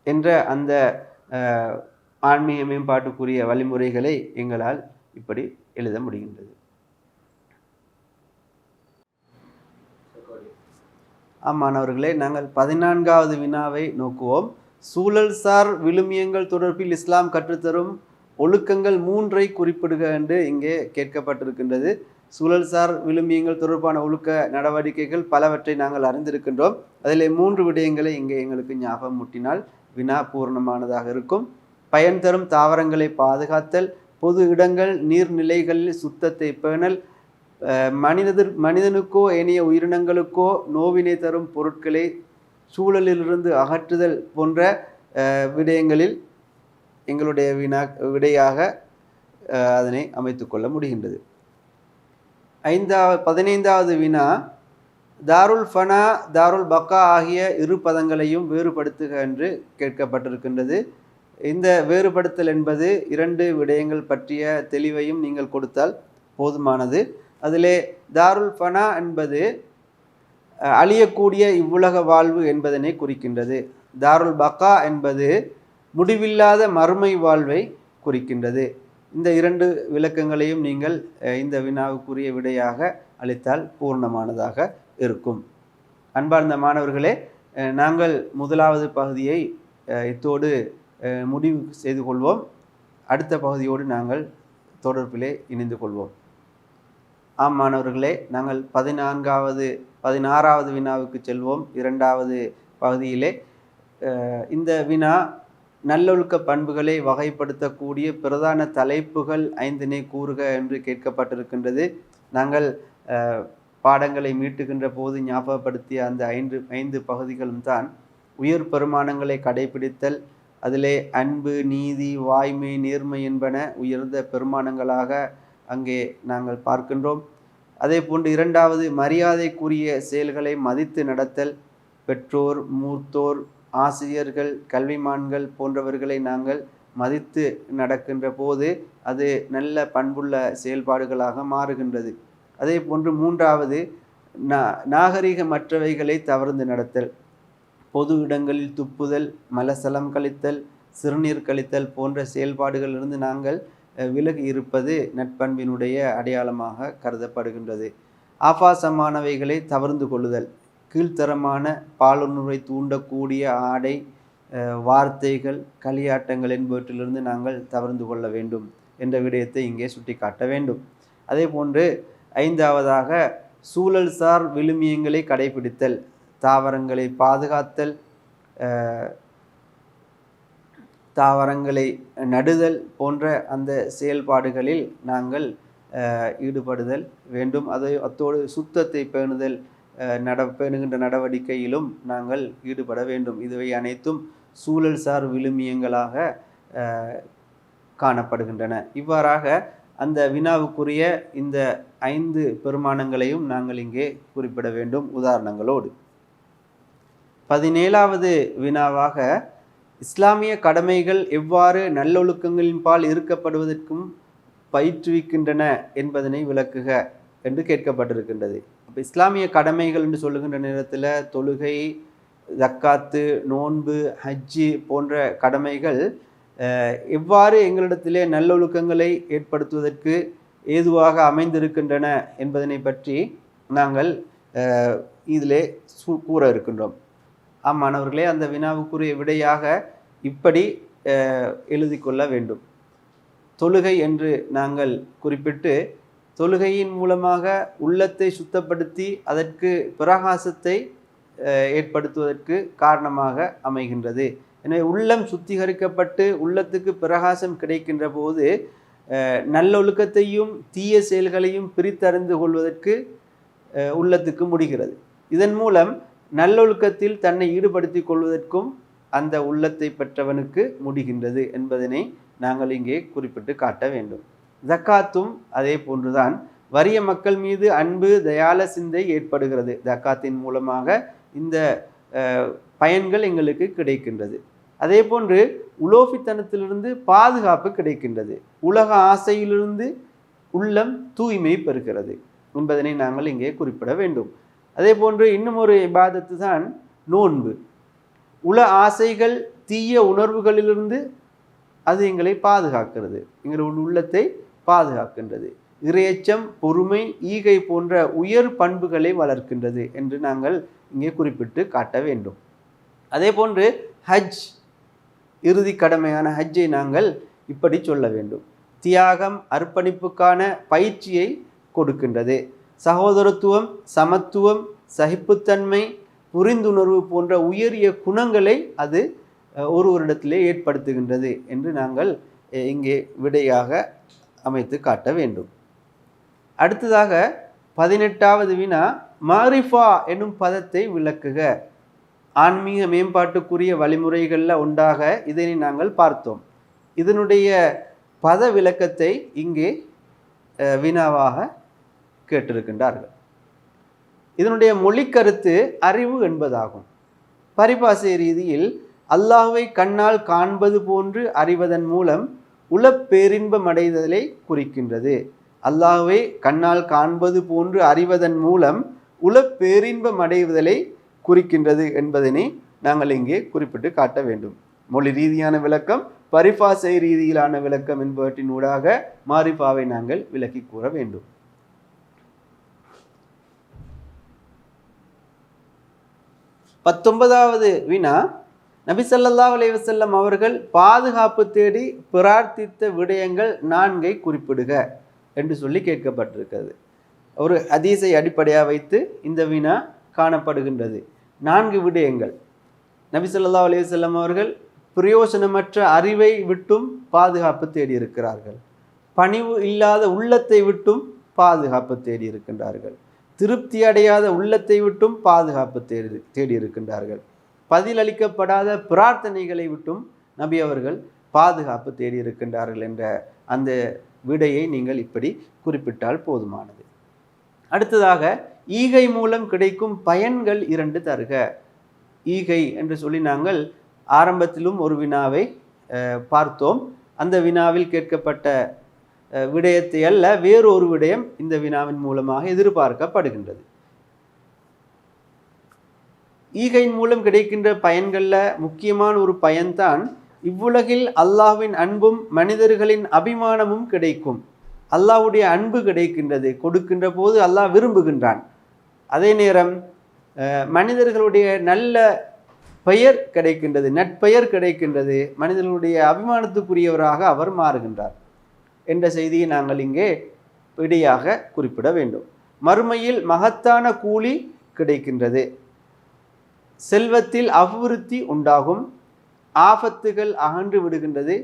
S1: என்ற அந்த ஆன்மீக மேம்பாட்டுக்குரிய வழிமுறைகளை எங்களால் இப்படி எழுத முடிகின்றது. மாணவர்களே, நாங்கள் 14வது வினாவை நோக்குவோம். சூழல் சார் விழுமியங்கள் தொடர்பில் இஸ்லாம் கற்றுத்தரும் ஒழுக்கங்கள் 3ஐ குறிப்பிடுக என்று இங்கே கேட்கப்பட்டிருக்கின்றது. சூழல் சார் விழுமியங்கள் தொடர்பான ஒழுக்க நடவடிக்கைகள் பலவற்றை நாங்கள் அறிந்திருக்கின்றோம். அதில் 3 விடயங்களை இங்கே எங்களுக்கு ஞாபகம் முட்டினால் வினா பூர்ணமானதாக இருக்கும். பயன் தரும் தாவரங்களை பாதுகாத்தல், பொது இடங்கள் நீர்நிலைகளில் சுத்தத்தை பேணல், மனிதனுக்கோ ஏனைய உயிரினங்களுக்கோ நோவினை தரும் பொருட்களை சூழலிலிருந்து அகற்றுதல் போன்ற விடயங்களில் எங்களுடைய விடையாக அதனை அமைத்து கொள்ள முடிகின்றது. 15வது வினா, தாருல் ஃபனா தாருல் பக்கா ஆகிய இரு பதங்களையும் வேறுபடுத்துக என்று கேட்கப்பட்டிருக்கின்றது. இந்த வேறுபடுத்தல் என்பது 2 விடயங்கள் பற்றிய தெளிவையும் நீங்கள் கொடுத்தால் போதுமானது. அதிலே தாருல் ஃபனா என்பது அழியக்கூடிய இவ்வுலக வாழ்வு என்பதனை குறிக்கின்றது. தாருல் பக்கா என்பது முடிவில்லாத மறுமை வாழ்வை குறிக்கின்றது. இந்த 2 விளக்கங்களையும் நீங்கள் இந்த வினாவுக்குரிய விடையாக அளித்தால் பூர்ணமானதாக இருக்கும். அன்பார்ந்த மாணவர்களே, நாங்கள் முதலாவது பகுதியை இத்தோடு முடிவு செய்து கொள்வோம். அடுத்த பகுதியோடு நாங்கள் தொடர்பிலே இணைந்து கொள்வோம். மாணவர்களே, நாங்கள் 16வது வினாவுக்கு செல்வோம். 2வது பகுதியிலே இந்த வினா நல்லொழுக்க பண்புகளை வகைப்படுத்தக்கூடிய பிரதான தலைப்புகள் 5னை கூறுக என்று கேட்கப்பட்டிருக்கின்றது. நாங்கள் பாடங்களை மீட்டுகின்ற போது ஞாபகப்படுத்திய அந்த 5 பகுதிகளும் தான் உயர் பெருமானங்களை கடைபிடித்தல், அதிலே அன்பு, நீதி, வாய்மை, நேர்மை என்பன உயர்ந்த பெருமானங்களாக அங்கே நாங்கள் பார்க்கின்றோம். அதே போன்று 2வது மரியாதைக்குரிய செயல்களை மதித்து நடத்தல், பெற்றோர், மூத்தோர், ஆசிரியர்கள், கல்விமான்கள் போன்றவர்களை நாங்கள் மதித்து நடக்கின்ற போது அது நல்ல பண்புள்ள செயல்பாடுகளாக மாறுகின்றது. அதே போன்று 3வது நாகரிகமற்றவைகளை தவிர்த்து நடத்தல், பொது இடங்களில் துப்புதல், மலசலம் கழித்தல், சிறுநீர் கழித்தல் போன்ற செயல்பாடுகளிலிருந்து நாங்கள் விலகி இருப்பது நட்பண்பினுடைய அடையாளமாக கருதப்படுகின்றது. ஆபாசமானவைகளை தவிர்த்து கொள்ளுதல், கீழ்த்தரமான பாலுணர்வை தூண்டக்கூடிய ஆடை, வார்த்தைகள், களியாட்டங்கள் என்பவற்றிலிருந்து நாங்கள் தவிர்த்து கொள்ள வேண்டும் என்ற விடயத்தை இங்கே சுட்டி காட்ட வேண்டும். அதே போன்று 5வதாக சூழல் சார் விழுமியங்களை கடைபிடித்தல், தாவரங்களை பாதுகாத்தல், தாவரங்களை நடுதல் போன்ற அந்த செயல்பாடுகளில் நாங்கள் ஈடுபடுதல் வேண்டும். அத்தோடு சுத்தத்தை பேணுதல் பேணுகின்ற நடவடிக்கையிலும் நாங்கள் ஈடுபட வேண்டும். இதுவை அனைத்தும் சூழல் சார் விழுமியங்களாக காணப்படுகின்றன. இவ்வாறாக அந்த வினாவுக்குரிய இந்த 5 பெருமானங்களையும் நாங்கள் இங்கே குறிப்பிட வேண்டும் உதாரணங்களோடு. 17வது வினாவாக இஸ்லாமிய கடமைகள் எவ்வாறு நல்லொழுக்கங்களின் பால் இருக்கப்படுவதற்கும் பயிற்றுவிக்கின்றன என்பதனை விளக்குக என்று கேட்கப்பட்டிருக்கின்றது. அப்போ இஸ்லாமிய கடமைகள் என்று சொல்லுகின்ற நேரத்தில் தொழுகை, ஜக்காத்து, நோன்பு, ஹஜ்ஜி போன்ற கடமைகள் எவ்வாறு எங்களிடத்திலே நல்லொழுக்கங்களை ஏற்படுத்துவதற்கு ஏதுவாக அமைந்திருக்கின்றன என்பதனை பற்றி நாங்கள் இதிலே கூற இருக்கின்றோம். மாணவர்களே, அந்த வினாவுக்குரிய விடையாக இப்படி எழுதி கொள்ள வேண்டும். தொழுகை என்று நாங்கள் குறிப்பிட்டு, தொழுகையின் மூலமாக உள்ளத்தை சுத்தப்படுத்தி அதற்கு பிரகாசத்தை ஏற்படுத்துவதற்கு காரணமாக அமைகின்றது. எனவே உள்ளம் சுத்திகரிக்கப்பட்டு உள்ளத்துக்கு பிரகாசம் கிடைக்கின்ற போது நல்லொழுக்கத்தையும் தீய செயல்களையும் பிரித்தறிந்து கொள்வதற்கு உள்ளத்துக்கு முடிகிறது. இதன் மூலம் நல்லொழுக்கத்தில் தன்னை ஈடுபடுத்திக் கொள்வதற்கும் அந்த உள்ளத்தை பெற்றவனுக்கு முடிகின்றது என்பதனை நாங்கள் இங்கே குறிப்பிட்டு காட்ட வேண்டும். ஜக்காத்தும் அதே போன்றுதான். வறிய மக்கள் மீது அன்பு, தயால சிந்தை ஏற்படுகிறது. ஜக்காத்தின் மூலமாக இந்த பயன்கள் எங்களுக்கு கிடைக்கின்றது. அதே போன்று உலோபித்தனத்திலிருந்து பாதுகாப்பு கிடைக்கின்றது. உலக ஆசையிலிருந்து உள்ளம் தூய்மை பெறுகிறது என்பதனை நாங்கள் இங்கே குறிப்பிட வேண்டும். அதே போன்று இன்னும் ஒரு இபாதத்து தான் நோன்பு. உள ஆசைகள் தீய உணர்வுகளிலிருந்து அது எங்களை பாதுகாக்கிறது, எங்களுடைய உள்ளத்தை பாதுகாக்கின்றது. இறையச்சம், பொறுமை, ஈகை போன்ற உயர் பண்புகளை வளர்க்கின்றது என்று நாங்கள் இங்கே குறிப்பிட்டு காட்ட வேண்டும். அதே போன்று ஹஜ், இறுதி கடமையான ஹஜ்ஜை நாங்கள் இப்படி சொல்ல வேண்டும். தியாகம், அர்ப்பணிப்புக்கான பயிற்சியை கொடுக்கின்றது. சகோதரத்துவம், சமத்துவம், சகிப்புத்தன்மை, புரிந்துணர்வு போன்ற உயரிய குணங்களை அது ஒருவரிடத்திலே ஏற்படுத்துகின்றது என்று நாங்கள் இங்கே விடையாக அமைத்து காட்ட வேண்டும். அடுத்ததாக 18வது வினா, மாரிஃபா என்னும் பதத்தை விளக்குக. ஆன்மீக மேம்பாட்டுக்குரிய வழிமுறைகளில் ஒன்றாக இதனை நாங்கள் பார்த்தோம். இதனுடைய பத விளக்கத்தை இங்கே வினாவாக கேட்டிருக்கின்றார்கள். இதனுடைய மொழி கருத்து அறிவு என்பதாகும். பரிபாசை ரீதியில் அல்லாஹ்வை கண்ணால் காண்பது போன்று அறிவதன் மூலம் உளப்பேரின்பம் அடைதலை குறிக்கின்றது. அல்லாஹ்வை கண்ணால் காண்பது போன்று அறிவதன் மூலம் உளப்பேரின்பம் அடைவதலை குறிக்கின்றது என்பதனை நாங்கள் இங்கே குறிப்பிட்டு காட்ட வேண்டும். மொழி ரீதியான விளக்கம், பரிபாசை ரீதியிலான விளக்கம் என்பவற்றின் ஊடாக மாரிஃபாவை நாங்கள் விளக்கி கூற வேண்டும். 19வது வினா, நபி ஸல்லல்லாஹு அலைஹி வஸல்லம் அவர்கள் பாதுகாப்பு தேடி பிரார்த்தித்த விடயங்கள் 4ஐ குறிப்பிடுக என்று சொல்லி கேட்கப்பட்டிருக்கிறது. ஒரு ஹதீஸை அடிப்படையாக வைத்து இந்த வினா காணப்படுகின்றது. 4 விடயங்கள். நபி ஸல்லல்லாஹு அலைஹி வஸல்லம் அவர்கள் பிரயோசனமற்ற அறிவை விட்டும் பாதுகாப்பு தேடி இருக்கிறார்கள். பணிவு இல்லாத உள்ளத்தை விட்டும் பாதுகாப்பு தேடி இருக்கின்றார்கள். திருப்தி அடையாத உள்ளத்தை விட்டும் பாதுகாப்பு தேடி இருக்கின்றார்கள். பதிலளிக்கப்படாத பிரார்த்தனைகளை விட்டும் நபி அவர்கள் பாதுகாப்பு தேடி இருக்கின்றார்கள் என்ற அந்த விடையை நீங்கள் இப்படி குறிப்பிட்டால் போதுமானது. அடுத்ததாக ஈகை மூலம் கிடைக்கும் பயன்கள் 2 தருக. ஈகை என்று சொல்லி நாங்கள் ஆரம்பத்திலும் ஒரு வினாவை பார்த்தோம். அந்த வினாவில் கேட்கப்பட்ட விடயத்தை அல்ல, வேறொரு விடயம் இந்த வினாவின் மூலமாக எதிர்பார்க்கப்படுகின்றது. ஈகையின் மூலம் கிடைக்கின்ற பயன்களில் முக்கியமான ஒரு பயன்தான் இவ்வுலகில் அல்லாஹ்வின் அன்பும் மனிதர்களின் அபிமானமும் கிடைக்கும். அல்லாஹ்வுடைய அன்பு கிடைக்கின்றது. கொடுக்கின்ற போது அல்லாஹ் விரும்புகின்றான். அதே நேரம் மனிதர்களுடைய நல்ல பெயர் கிடைக்கின்றது, நட்பெயர் கிடைக்கின்றது. மனிதர்களுடைய அபிமானத்துக்குரியவராக அவர் மாறுகின்றார் என்ற செய்தியை நாங்கள் இங்கே விடையாக குறிப்பிட வேண்டும். மறுமையில் மகத்தான கூலி கிடைக்கின்றது. செல்வத்தில் அபிவிருத்தி உண்டாகும். ஆபத்துகள் அகன்று விடுகின்றது.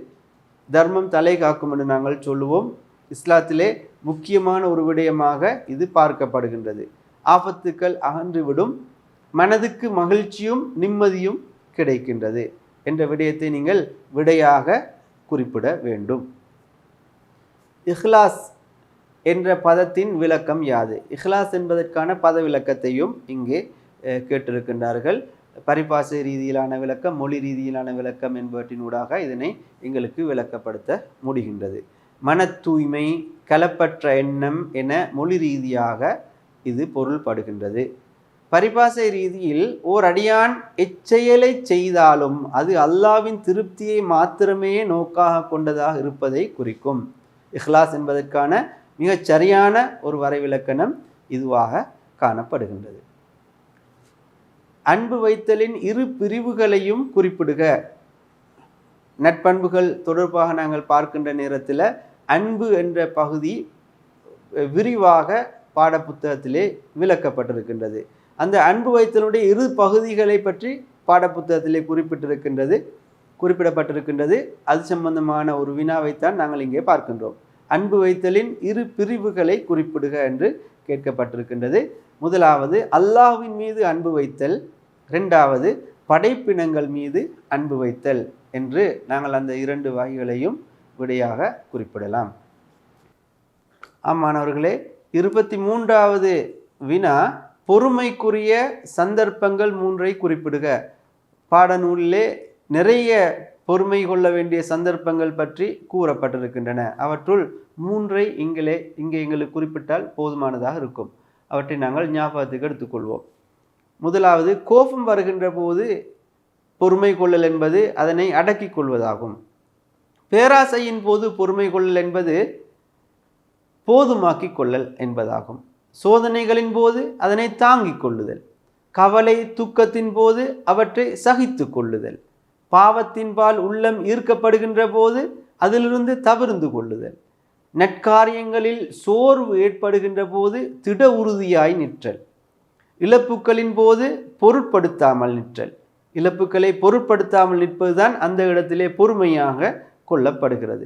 S1: தர்மம் தலை காக்கும் என்று நாங்கள் சொல்லுவோம். இஸ்லாத்திலே முக்கியமான ஒரு விடயமாக இது பார்க்கப்படுகின்றது. ஆபத்துக்கள் அகன்று விடும். மனதுக்கு மகிழ்ச்சியும் நிம்மதியும் கிடைக்கின்றது என்ற விடயத்தை நீங்கள் விடையாக குறிப்பிட வேண்டும். இஹ்லாஸ் என்ற பதத்தின் விளக்கம் யாது? இஹ்லாஸ் என்பதற்கான பத விளக்கத்தையும் இங்கே கேட்டிருக்கின்றார்கள். பரிபாசை ரீதியிலான விளக்கம், மொழி ரீதியிலான விளக்கம் என்பவற்றினூடாக இதனை எங்களுக்கு விளக்கப்படுத்த முடிகின்றது. மன தூய்மை, கலப்பற்ற எண்ணம் என மொழி ரீதியாக இது பொருள்படுகின்றது. பரிபாசை ரீதியில் ஓர் அடியான் எச்செயலை செய்தாலும் அது அல்லாஹ்வின் திருப்தியை மாத்திரமே நோக்காக கொண்டதாக இருப்பதை குறிக்கும். இஹ்லாஸ் என்பதற்கான மிகச் சரியான ஒரு வரைவிலக்கணம் இதுவாக காணப்படுகின்றது. அன்பு வைத்தலின் 2 பிரிவுகளையும் குறிப்பிடுக. நட்பண்புகள் தொடர்பாக நாங்கள் பார்க்கின்ற நேரத்தில் அன்பு என்ற பகுதி விரிவாக பாடப்புத்தகத்திலே விளக்கப்பட்டிருக்கின்றது. அந்த அன்பு வைத்தலுடைய 2 பகுதிகளை பற்றி பாடப்புத்தகத்திலே குறிப்பிடப்பட்டிருக்கின்றது. அது சம்பந்தமான ஒரு வினாவைத்தான் நாங்கள் இங்கே பார்க்கின்றோம். அன்பு வைத்தலின் 2 பிரிவுகளை குறிப்பிடுக என்று கேட்கப்பட்டிருக்கின்றது. முதலாவது அல்லாஹ்வின் மீது அன்பு வைத்தல், 2வது படைப்பினங்கள் மீது அன்பு வைத்தல் என்று நாங்கள் அந்த 2 வகைகளையும் விடையாக குறிப்பிடலாம். மாணவர்களே, 23வது வினா, பொறுமைக்குரிய சந்தர்ப்பங்கள் 3ஐ குறிப்பிடுக. பாடநூலிலே நிறைய பொறுமை கொள்ள வேண்டிய சந்தர்ப்பங்கள் பற்றி கூறப்பட்டிருக்கின்றன. அவற்றுள் 3ஐ இங்கே எங்களுக்கு குறிப்பிட்டால் போதுமானதாக இருக்கும். அவற்றை நாங்கள் ஞாபகத்துக்கு எடுத்துக்கொள்வோம். முதலாவது கோபம் வருகின்ற போது பொறுமை கொள்ளல் என்பது அதனை அடக்கிக் கொள்வதாகும். பேராசையின் போது பொறுமை கொள்ளல் என்பது போதுமாக்கிக் கொள்ளல் என்பதாகும். சோதனைகளின் போது அதனை தாங்கிக் கொள்ளுதல், கவலை துக்கத்தின் போது அவற்றை சகித்து கொள்ளுதல், பாவத்தின்பால் உள்ளம் ஈர்க்கப்படுகின்ற போது அதிலிருந்து தவிர்ந்து கொள்ளுதல், நற்காரியங்களில் சோர்வு ஏற்படுகின்ற போது திட உறுதியாய் நிற்றல், இழப்புக்களின் போது பொருட்படுத்தாமல் நிற்றல். இழப்புக்களை பொருட்படுத்தாமல் நிற்பதுதான் அந்த இடத்திலே பொறுமையாக கொள்ளப்படுகிறது.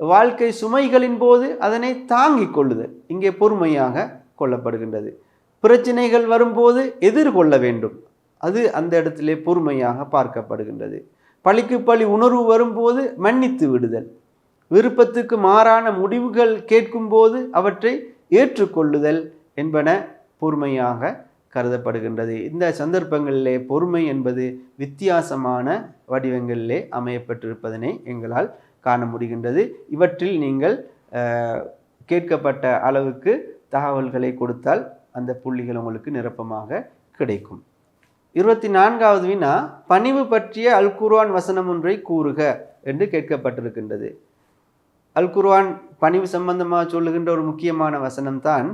S1: வாழ்க்கை சுமைகளின் போது அதனை தாங்கிக் கொள்ளுதல் இங்கே பொறுமையாக கொள்ளப்படுகின்றது. பிரச்சனைகள் வரும்போது எதிர்கொள்ள வேண்டும், அது அந்த இடத்திலே பொறுமையாக பார்க்கப்படுகின்றது. பழிக்கு பழி உணர்வு வரும்போது மன்னித்து விடுதல், விருப்பத்துக்கு மாறான முடிவுகள் கேட்கும்போது அவற்றை ஏற்றுக்கொள்ளுதல் என்பன பொறுமையாக கருதப்படுகின்றது. இந்த சந்தர்ப்பங்களிலே பொறுமை என்பது வித்தியாசமான வடிவங்களிலே அமையப்பட்டிருப்பதனை எங்களால் காண முடிகின்றது. இவற்றில் நீங்கள் கேட்கப்பட்ட அளவுக்கு தகவல்களை கொடுத்தால் அந்த புள்ளிகள் உங்களுக்கு நிரப்பமாக கிடைக்கும். 24வது வினா, பணிவு பற்றிய அல் குர்ஆன் வசனம் ஒன்றை கூறுக என்று கேட்கப்பட்டிருக்கின்றது. அல் குர்ஆன் பணிவு சம்பந்தமாக சொல்லுகின்ற ஒரு முக்கியமான வசனம்தான்,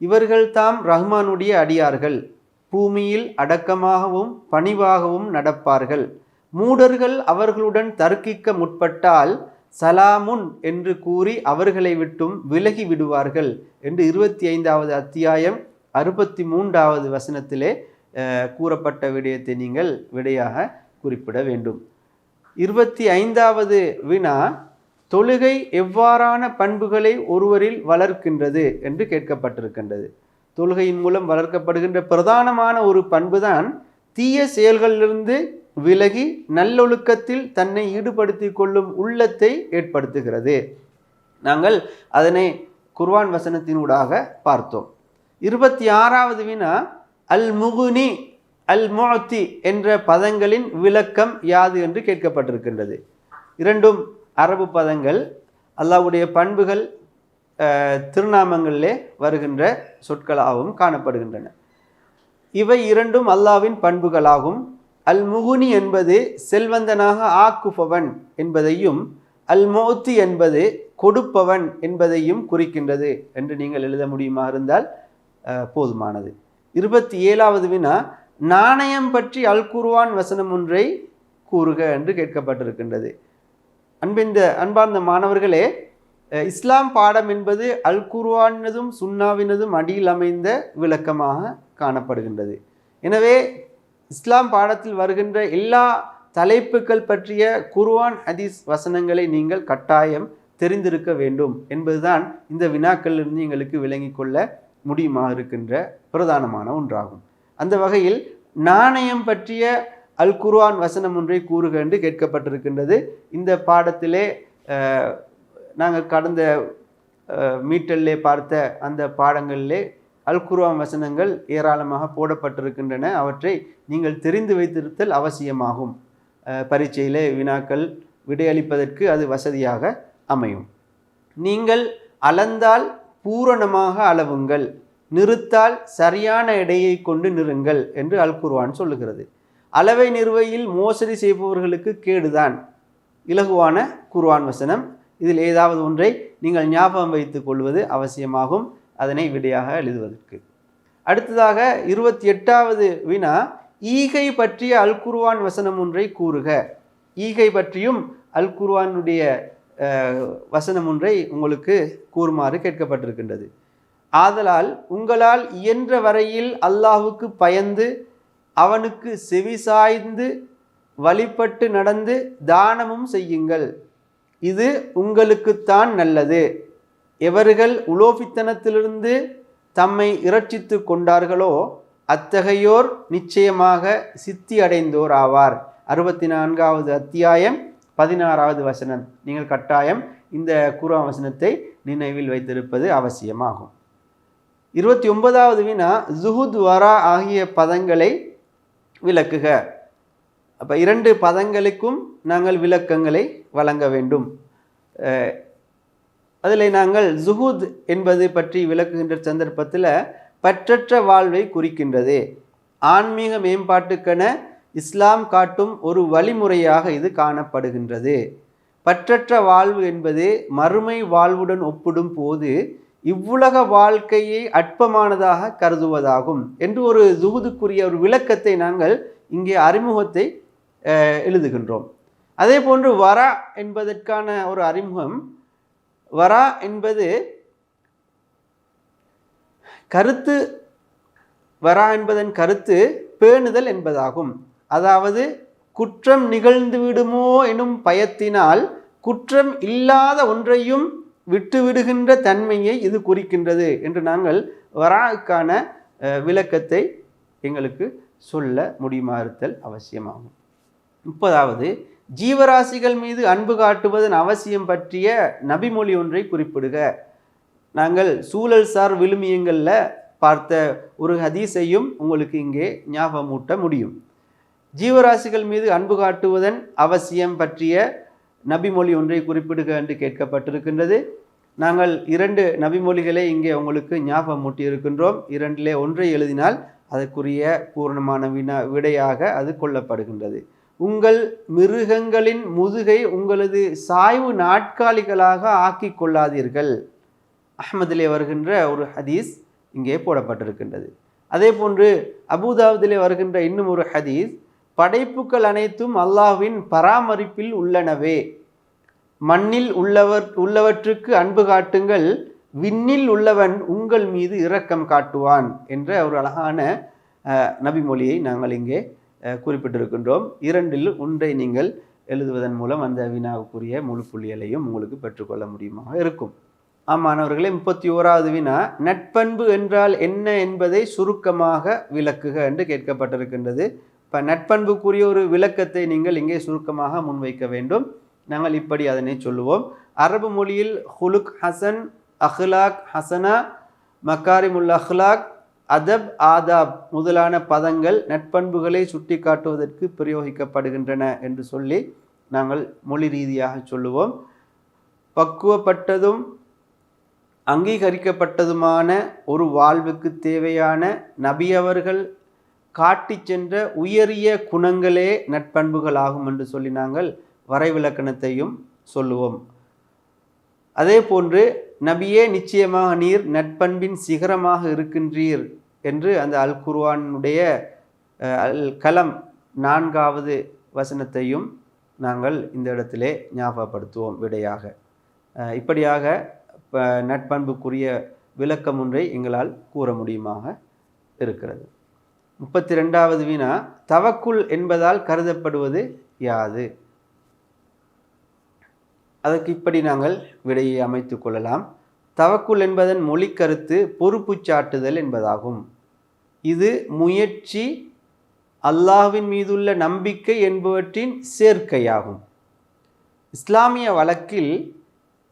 S1: இவர்கள் தாம் ரஹ்மானுடைய அடியார்கள், பூமியில் அடக்கமாகவும் பணிவாகவும் நடப்பார்கள், மூடர்கள் அவர்களுடன் தர்க்கிக்க முற்பட்டால் சலாமுன் என்று கூறி அவர்களை விட்டும் விலகி விடுவார்கள் என்று 25வது அத்தியாயம் 63வது வசனத்திலே கூறப்பட்ட விடயத்தை நீங்கள் விடையாக குறிப்பிட வேண்டும். 25வது வினா, தொழுகை எவ்வாறான பண்புகளை ஒருவரில் வளர்க்கின்றது என்று கேட்கப்பட்டிருக்கின்றது. தொழுகையின் மூலம் வளர்க்கப்படுகின்ற பிரதானமான ஒரு பண்புதான் தீய செயல்களிலிருந்து விலகி நல்லொழுக்கத்தில் தன்னை ஈடுபடுத்தி கொள்ளும் உள்ளத்தை ஏற்படுத்துகிறது. நாங்கள் அதனை குர்ஆன் வசனத்தினூடாக பார்த்தோம். 26வது வினா, அல் முகுனி அல் முஅத்தி என்ற பதங்களின் விளக்கம் யாது என்று கேட்கப்பட்டிருக்கின்றது. இரண்டும் அரபு பதங்கள், அல்லாஹ்வுடைய பண்புகள் திருநாமங்களிலே வருகின்ற சொற்களாகவும் காணப்படுகின்றன. இவை இரண்டும் அல்லாஹ்வின் பண்புகளாகும். அல் முகுனி என்பது செல்வந்தனாக ஆக்குபவன் என்பதையும், அல் முஅத்தி என்பது கொடுப்பவன் என்பதையும் குறிக்கின்றது என்று நீங்கள் எழுத முடியுமா இருந்தால் போதுமானது. 27வது வினா, நாணயம் பற்றி அல் குர்ஆன் வசனம் ஒன்றை கூறுக என்று கேட்கப்பட்டிருக்கின்றது. அன்பார்ந்த மாணவர்களே, இஸ்லாம் பாடம் என்பது அல் குர்ஆனினதும் சுன்னாவினதும் அடியில் அமைந்த விளக்கமாக காணப்படுகின்றது. எனவே இஸ்லாம் பாடத்தில் வருகின்ற எல்லா தலைப்புகள் பற்றிய குர்ஆன் ஹதீஸ் வசனங்களை நீங்கள் கட்டாயம் தெரிந்திருக்க வேண்டும் என்பதுதான் இந்த வினாக்களிலிருந்து எங்களுக்கு விளங்கிக் கொள்ள முடியுமா இருக்கின்ற பிரதானமான ஒன்றாகும். அந்த வகையில் நாணயம் பற்றிய அல் குர்ஆன் வசனம் ஒன்றை கூறுக என்று கேட்கப்பட்டிருக்கின்றது. இந்த பாடத்திலே நாங்கள் கடந்த மீட்டல்லே பார்த்த அந்த பாடங்களிலே அல் குர்ஆன் வசனங்கள் ஏராளமாக போடப்பட்டிருக்கின்றன. அவற்றை நீங்கள் தெரிந்து வைத்திருத்தல் அவசியமாகும். பரீட்சையிலே வினாக்கள் விடையளிப்பதற்கு அது வசதியாக அமையும். நீங்கள் அளந்தால் பூரணமாக அளவுங்கள், நிறுத்தால் சரியான எடையை கொண்டு நிறுங்கள் என்று அல் குர்ஆன் சொல்லுகிறது. அளவை நிறுவையில் மோசடி செய்பவர்களுக்கு கேடுதான் இலகுவான குர்ஆன் வசனம். இதில் ஏதாவது ஒன்றை நீங்கள் ஞாபகம் வைத்துக் கொள்வது அவசியமாகும், அதனை விடையாக எழுதுவதற்கு. அடுத்ததாக 28வது வினா, ஈகை பற்றிய அல் குர்ஆன் வசனம் ஒன்றை கூறுக. ஈகை பற்றியும் அல் குர்ஆனுடைய வசனம் ஒன்றை உங்களுக்கு கூறுமாறு கேட்கப்பட்டிருக்கின்றது. ஆதலால் உங்களால் இயன்ற வரையில் அல்லாஹ்வுக்கு பயந்து அவனுக்கு செவிசாய்ந்து வழிபட்டு நடந்து தானமும் செய்யுங்கள், இது உங்களுக்குத்தான் நல்லது. எவர்கள் உலோபித்தனத்திலிருந்து தம்மை இரட்சித்து கொண்டார்களோ அத்தகையோர் நிச்சயமாக சித்தி அடைந்தோர் ஆவார். 64வது அத்தியாயம் 16வது வசனம். நீங்கள் கட்டாயம் இந்த குர்ஆன் வசனத்தை நினைவில் வைத்திருப்பது அவசியமாகும். 29வது வினா, ஜுஹுத் வரா ஆகிய பதங்களை விளக்குக. அப்போ 2 பதங்களுக்கும் நாங்கள் விளக்கங்களை வழங்க வேண்டும். அதில் நாங்கள் ஜுஹுத் என்பது பற்றி விளக்குகின்ற சந்தர்ப்பத்தில் பற்றற்ற வாழ்வை குறிக்கின்றது. ஆன்மீக மேம்பாட்டுக்கென இஸ்லாம் காட்டும் ஒரு வழிமுறையாக இது காணப்படுகின்றது. பற்றற்ற வாழ்வு என்பது மறுமை வாழ்வுடன் ஒப்பிடும் போது இவ்வுலக வாழ்க்கையை அற்பமானதாக கருதுவதாகும் என்று ஒரு ஜுஹுதுக்குரிய ஒரு விளக்கத்தை நாங்கள் இங்கே அறிமுகத்தை எழுதுகின்றோம். அதே போன்று வரா என்பதற்கான ஒரு அறிமுகம், வரா என்பது கருத்து, வரா என்பதன் கருத்து பேணுதல் என்பதாகும். அதாவது குற்றம் நிகழ்ந்து விடுமோ எனும் பயத்தினால் குற்றம் இல்லாத ஒன்றையும் விட்டுவிடுகின்ற தன்மையை இது குறிக்கின்றது என்று நாங்கள் வராவுக்கான விளக்கத்தை எங்களுக்கு சொல்ல முடியுமா இருத்தல் அவசியமாகும். 30வது, ஜீவராசிகள் மீது அன்பு காட்டுவதன் அவசியம் பற்றிய நபிமொழி ஒன்றை குறிப்பிடுக. நாங்கள் சூழல் சார் விழுமியங்களில் பார்த்த ஒரு ஹதீஸையும் உங்களுக்கு இங்கே ஞாபகமூட்ட முடியும். ஜீவராசிகள் மீது அன்பு காட்டுவதன் அவசியம் பற்றிய நபிமொழி ஒன்றை குறிப்பிடுக என்று கேட்கப்பட்டிருக்கின்றது. நாங்கள் 2 நபிமொழிகளை இங்கே உங்களுக்கு ஞாபகமூட்டி இருக்கின்றோம். 2ல் ஒன்றை எழுதினால் அதற்குரிய பூர்ணமான விடையாக அது கொள்ளப்படுகின்றது. உங்கள் மிருகங்களின் முதுகை உங்களது சாய்வு நாட்காலிகளாக ஆக்கி கொள்ளாதீர்கள். அஹ்மதிலே வருகின்ற ஒரு ஹதீஸ் இங்கே போடப்பட்டிருக்கின்றது. அதே போன்று அபூதாவுதிலே வருகின்ற இன்னும் ஒரு ஹதீஸ், படைப்புகள் அனைத்தும் அல்லாஹ்வின் பராமரிப்பில் உள்ளனவே, மண்ணில் உள்ளவற்றுக்கு அன்பு காட்டுங்கள், விண்ணில் உள்ளவன் உங்கள் மீது இரக்கம் காட்டுவான் என்ற ஒரு அழகான நபிமொழியை நாங்கள் இங்கே குறிப்பிட்டிருக்கின்றோம். 2ல் ஒன்றை நீங்கள் எழுதுவதன் மூலம் அந்த வினாவுக்குரிய முழு புள்ளியலையும் உங்களுக்கு பெற்றுக்கொள்ள முடியுமாக இருக்கும். ஆமானவர்களே, 31வது வினா, நட்பண்பு என்றால் என்ன என்பதை சுருக்கமாக விளக்குக என்று கேட்கப்பட்டிருக்கின்றது. இப்போ நட்பண்புக்குரிய ஒரு விளக்கத்தை நீங்கள் இங்கே சுருக்கமாக முன்வைக்க வேண்டும். நாங்கள் இப்படி அதனை சொல்லுவோம். அரபு மொழியில் ஹுலுக் ஹசன், அஹ்லாக் ஹசனா, மக்காரிமுல் அஹ்லாக், அதப், ஆதாப் முதலான பதங்கள் நட்பண்புகளை சுட்டி காட்டுவதற்கு பிரயோகிக்கப்படுகின்றன என்று சொல்லி நாங்கள் மொழி ரீதியாக சொல்லுவோம். பக்குவப்பட்டதும் அங்கீகரிக்கப்பட்டதுமான ஒரு வாழ்வுக்கு தேவையான நபியவர்கள் காட்டி சென்ற உயரிய குணங்களே நட்பண்புகள் ஆகும் என்று சொல்லி நாங்கள் வரைவிலக்கணத்தையும் சொல்லுவோம். அதே போன்று நபியே, நிச்சயமாக நீர் நட்பண்பின் சிகரமாக இருக்கின்றீர் என்று அந்த அல் குர்ஆனுடைய அல் கலம் 4வது வசனத்தையும் நாங்கள் இந்த இடத்திலே ஞாபகப்படுத்துவோம் விடையாக. இப்படியாக நட்பண்புக்குரிய விளக்கம் ஒன்றை எங்களால் கூற முடியுமாக இருக்கிறது. 32வது வினா, தவக்குல் என்பதால் கருதப்படுவது யாது? அதற்கு இப்படி நாங்கள் விடையை அமைத்து கொள்ளலாம். தவக்குல் என்பதன் மொழி கருத்து பொறுப்பு சாட்டுதல் என்பதாகும். இது முயற்சி, அல்லாஹ்வின் மீதுள்ள நம்பிக்கை என்பவற்றின் சேர்க்கையாகும். இஸ்லாமிய வழக்கில்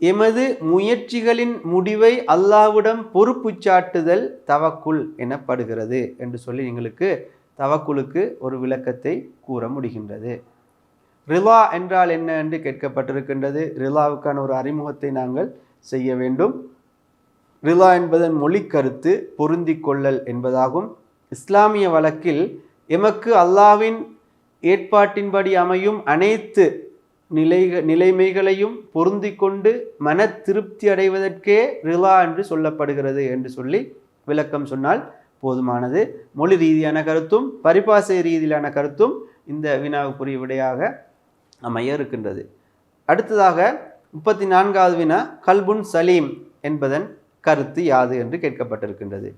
S1: எமது முயற்சிகளின் முடிவை அல்லாஹ்விடம் பொறுப்பு சாட்டுதல் தவக்குல் எனப்படுகிறது என்று சொல்லி எங்களுக்கு தவக்குலுக்கு ஒரு விளக்கத்தை கூற முடிகின்றது. ரிலா என்றால் என்ன என்று கேட்கப்பட்டிருக்கின்றது. ரிலாவுக்கான ஒரு அறிமுகத்தை நாங்கள் செய்ய வேண்டும். ரிலா என்பதன் மொழி கருத்து பொருந்தி கொள்ளல் என்பதாகும். இஸ்லாமிய வழக்கில் எமக்கு அல்லாஹ்வின் ஏற்பாட்டின்படி அமையும் அனைத்து நிலைமைகளையும் பொருந்தி கொண்டு மன திருப்தி அடைவதற்கே ரிலா என்று சொல்லப்படுகிறது என்று சொல்லி விளக்கம் சொன்னால் போதுமானது. மொழி ரீதியான கருத்தும் பரிபாசை ரீதியிலான கருத்தும் இந்த வினாவுக்குரிய விடையாக அமைய இருக்கின்றது. அடுத்ததாக 34வது வினா, கல்புன் சலீம் என்பதன் கருத்து யாது என்று கேட்கப்பட்டிருக்கின்றது.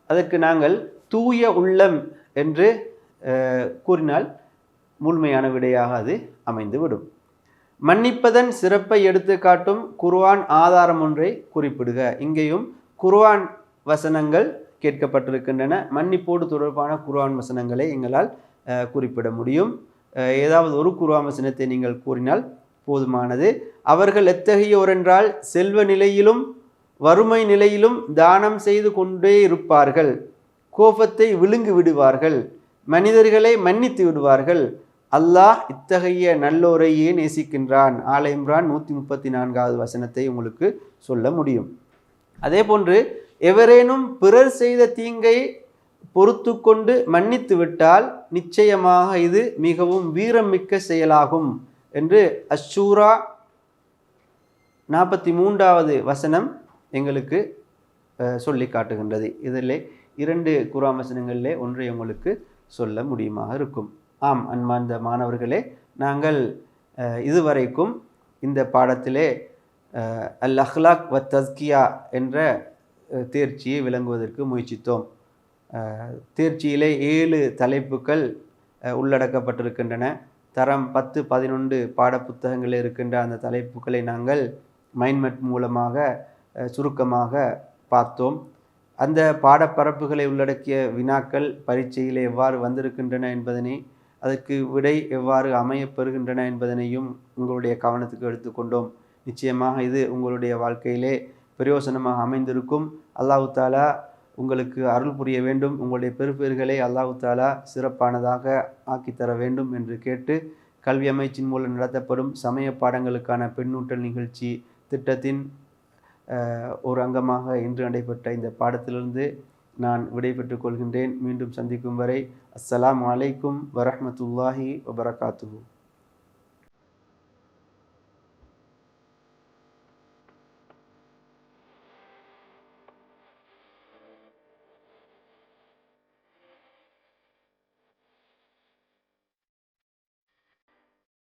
S1: அதற்கு நாங்கள் தூய உள்ளம் என்று கூறினால் முழுமையான விடையாக அது அமைந்துவிடும். மன்னிப்பதன் சிறப்பை எடுத்து காட்டும் குர்ஆன் ஆதாரம் ஒன்றை குறிப்பிடுக. இங்கேயும் குர்ஆன் வசனங்கள் கேட்கப்பட்டிருக்கின்றன. மன்னிப்போடு தொடர்பான குர்ஆன் வசனங்களை எங்களால் குறிப்பிட முடியும். ஏதாவது ஒரு குர்ஆன் வசனத்தை நீங்கள் கூறினால் போதுமானது. அவர்கள் எத்தகையோர் என்றால் செல்வ நிலையிலும் வறுமை நிலையிலும் தானம் செய்து கொண்டே இருப்பார்கள், கோபத்தை விழுங்கி விடுவார்கள், மனிதர்களை மன்னித்து விடுவார்கள், அல்லாஹ் இத்தகைய நல்லோரையே நேசிக்கின்றான். ஆல இம்ரான் 134வது வசனத்தை உங்களுக்கு சொல்ல முடியும். அதே போன்று எவரேனும் பிறர் செய்த தீங்கை பொறுத்து கொண்டு மன்னித்து விட்டால் நிச்சயமாக இது மிகவும் வீரமிக்க செயலாகும் என்று அஷ்ஷூரா 43வது வசனம் எங்களுக்கு சொல்லி காட்டுகின்றது. இதில் 2 குர்ஆன் வசனங்களிலே ஒன்றை உங்களுக்கு சொல்ல முடியுமாக இருக்கும். ஆம் அன்பார்ந்த மாணவர்களே, நாங்கள் இதுவரைக்கும் இந்த பாடத்திலே அல் அஹ்லாக் வ தஸ்கியா என்ற தேர்ச்சியை விளங்குவதற்கு முயற்சித்தோம். தேர்ச்சியிலே 7 தலைப்புகள் உள்ளடக்கப்பட்டிருக்கின்றன. தரம் 10, 11 பாடப்புத்தகங்களில் இருக்கின்ற அந்த தலைப்புகளை நாங்கள் மைண்ட்மெட் மூலமாக சுருக்கமாக பார்த்தோம். அந்த பாடப்பரப்புகளை உள்ளடக்கிய வினாக்கள் பரீட்சையில் எவ்வாறு வந்திருக்கின்றன என்பதனை, அதற்கு விடை எவ்வாறு அமையப்பெறுகின்றன என்பதனையும் உங்களுடைய கவனத்துக்கு எடுத்துக்கொண்டோம். நிச்சயமாக இது உங்களுடைய வாழ்க்கையிலே பிரயோசனமாக அமைந்திருக்கும். அல்லாஹ் தாலா உங்களுக்கு அருள் புரிய வேண்டும். உங்களுடைய பெறுபேறுகளை அல்லாஹ் தாலா சிறப்பானதாக ஆக்கித்தர வேண்டும் என்று கேட்டு, கல்வி அமைச்சின் மூலம் நடத்தப்படும் சமய பாடங்களுக்கான பின்னூட்டல் நிகழ்ச்சி திட்டத்தின் ஒரு அங்கமாக இன்று நடைபெற்ற இந்த பாடத்திலிருந்து நான் விடைபெற்றுக் கொள்கின்றேன். மீண்டும் சந்திக்கும் வரை அஸ்ஸலாமு அலைக்கும் வரஹ்மத்துல்லாஹி வபரகாத்துஹு.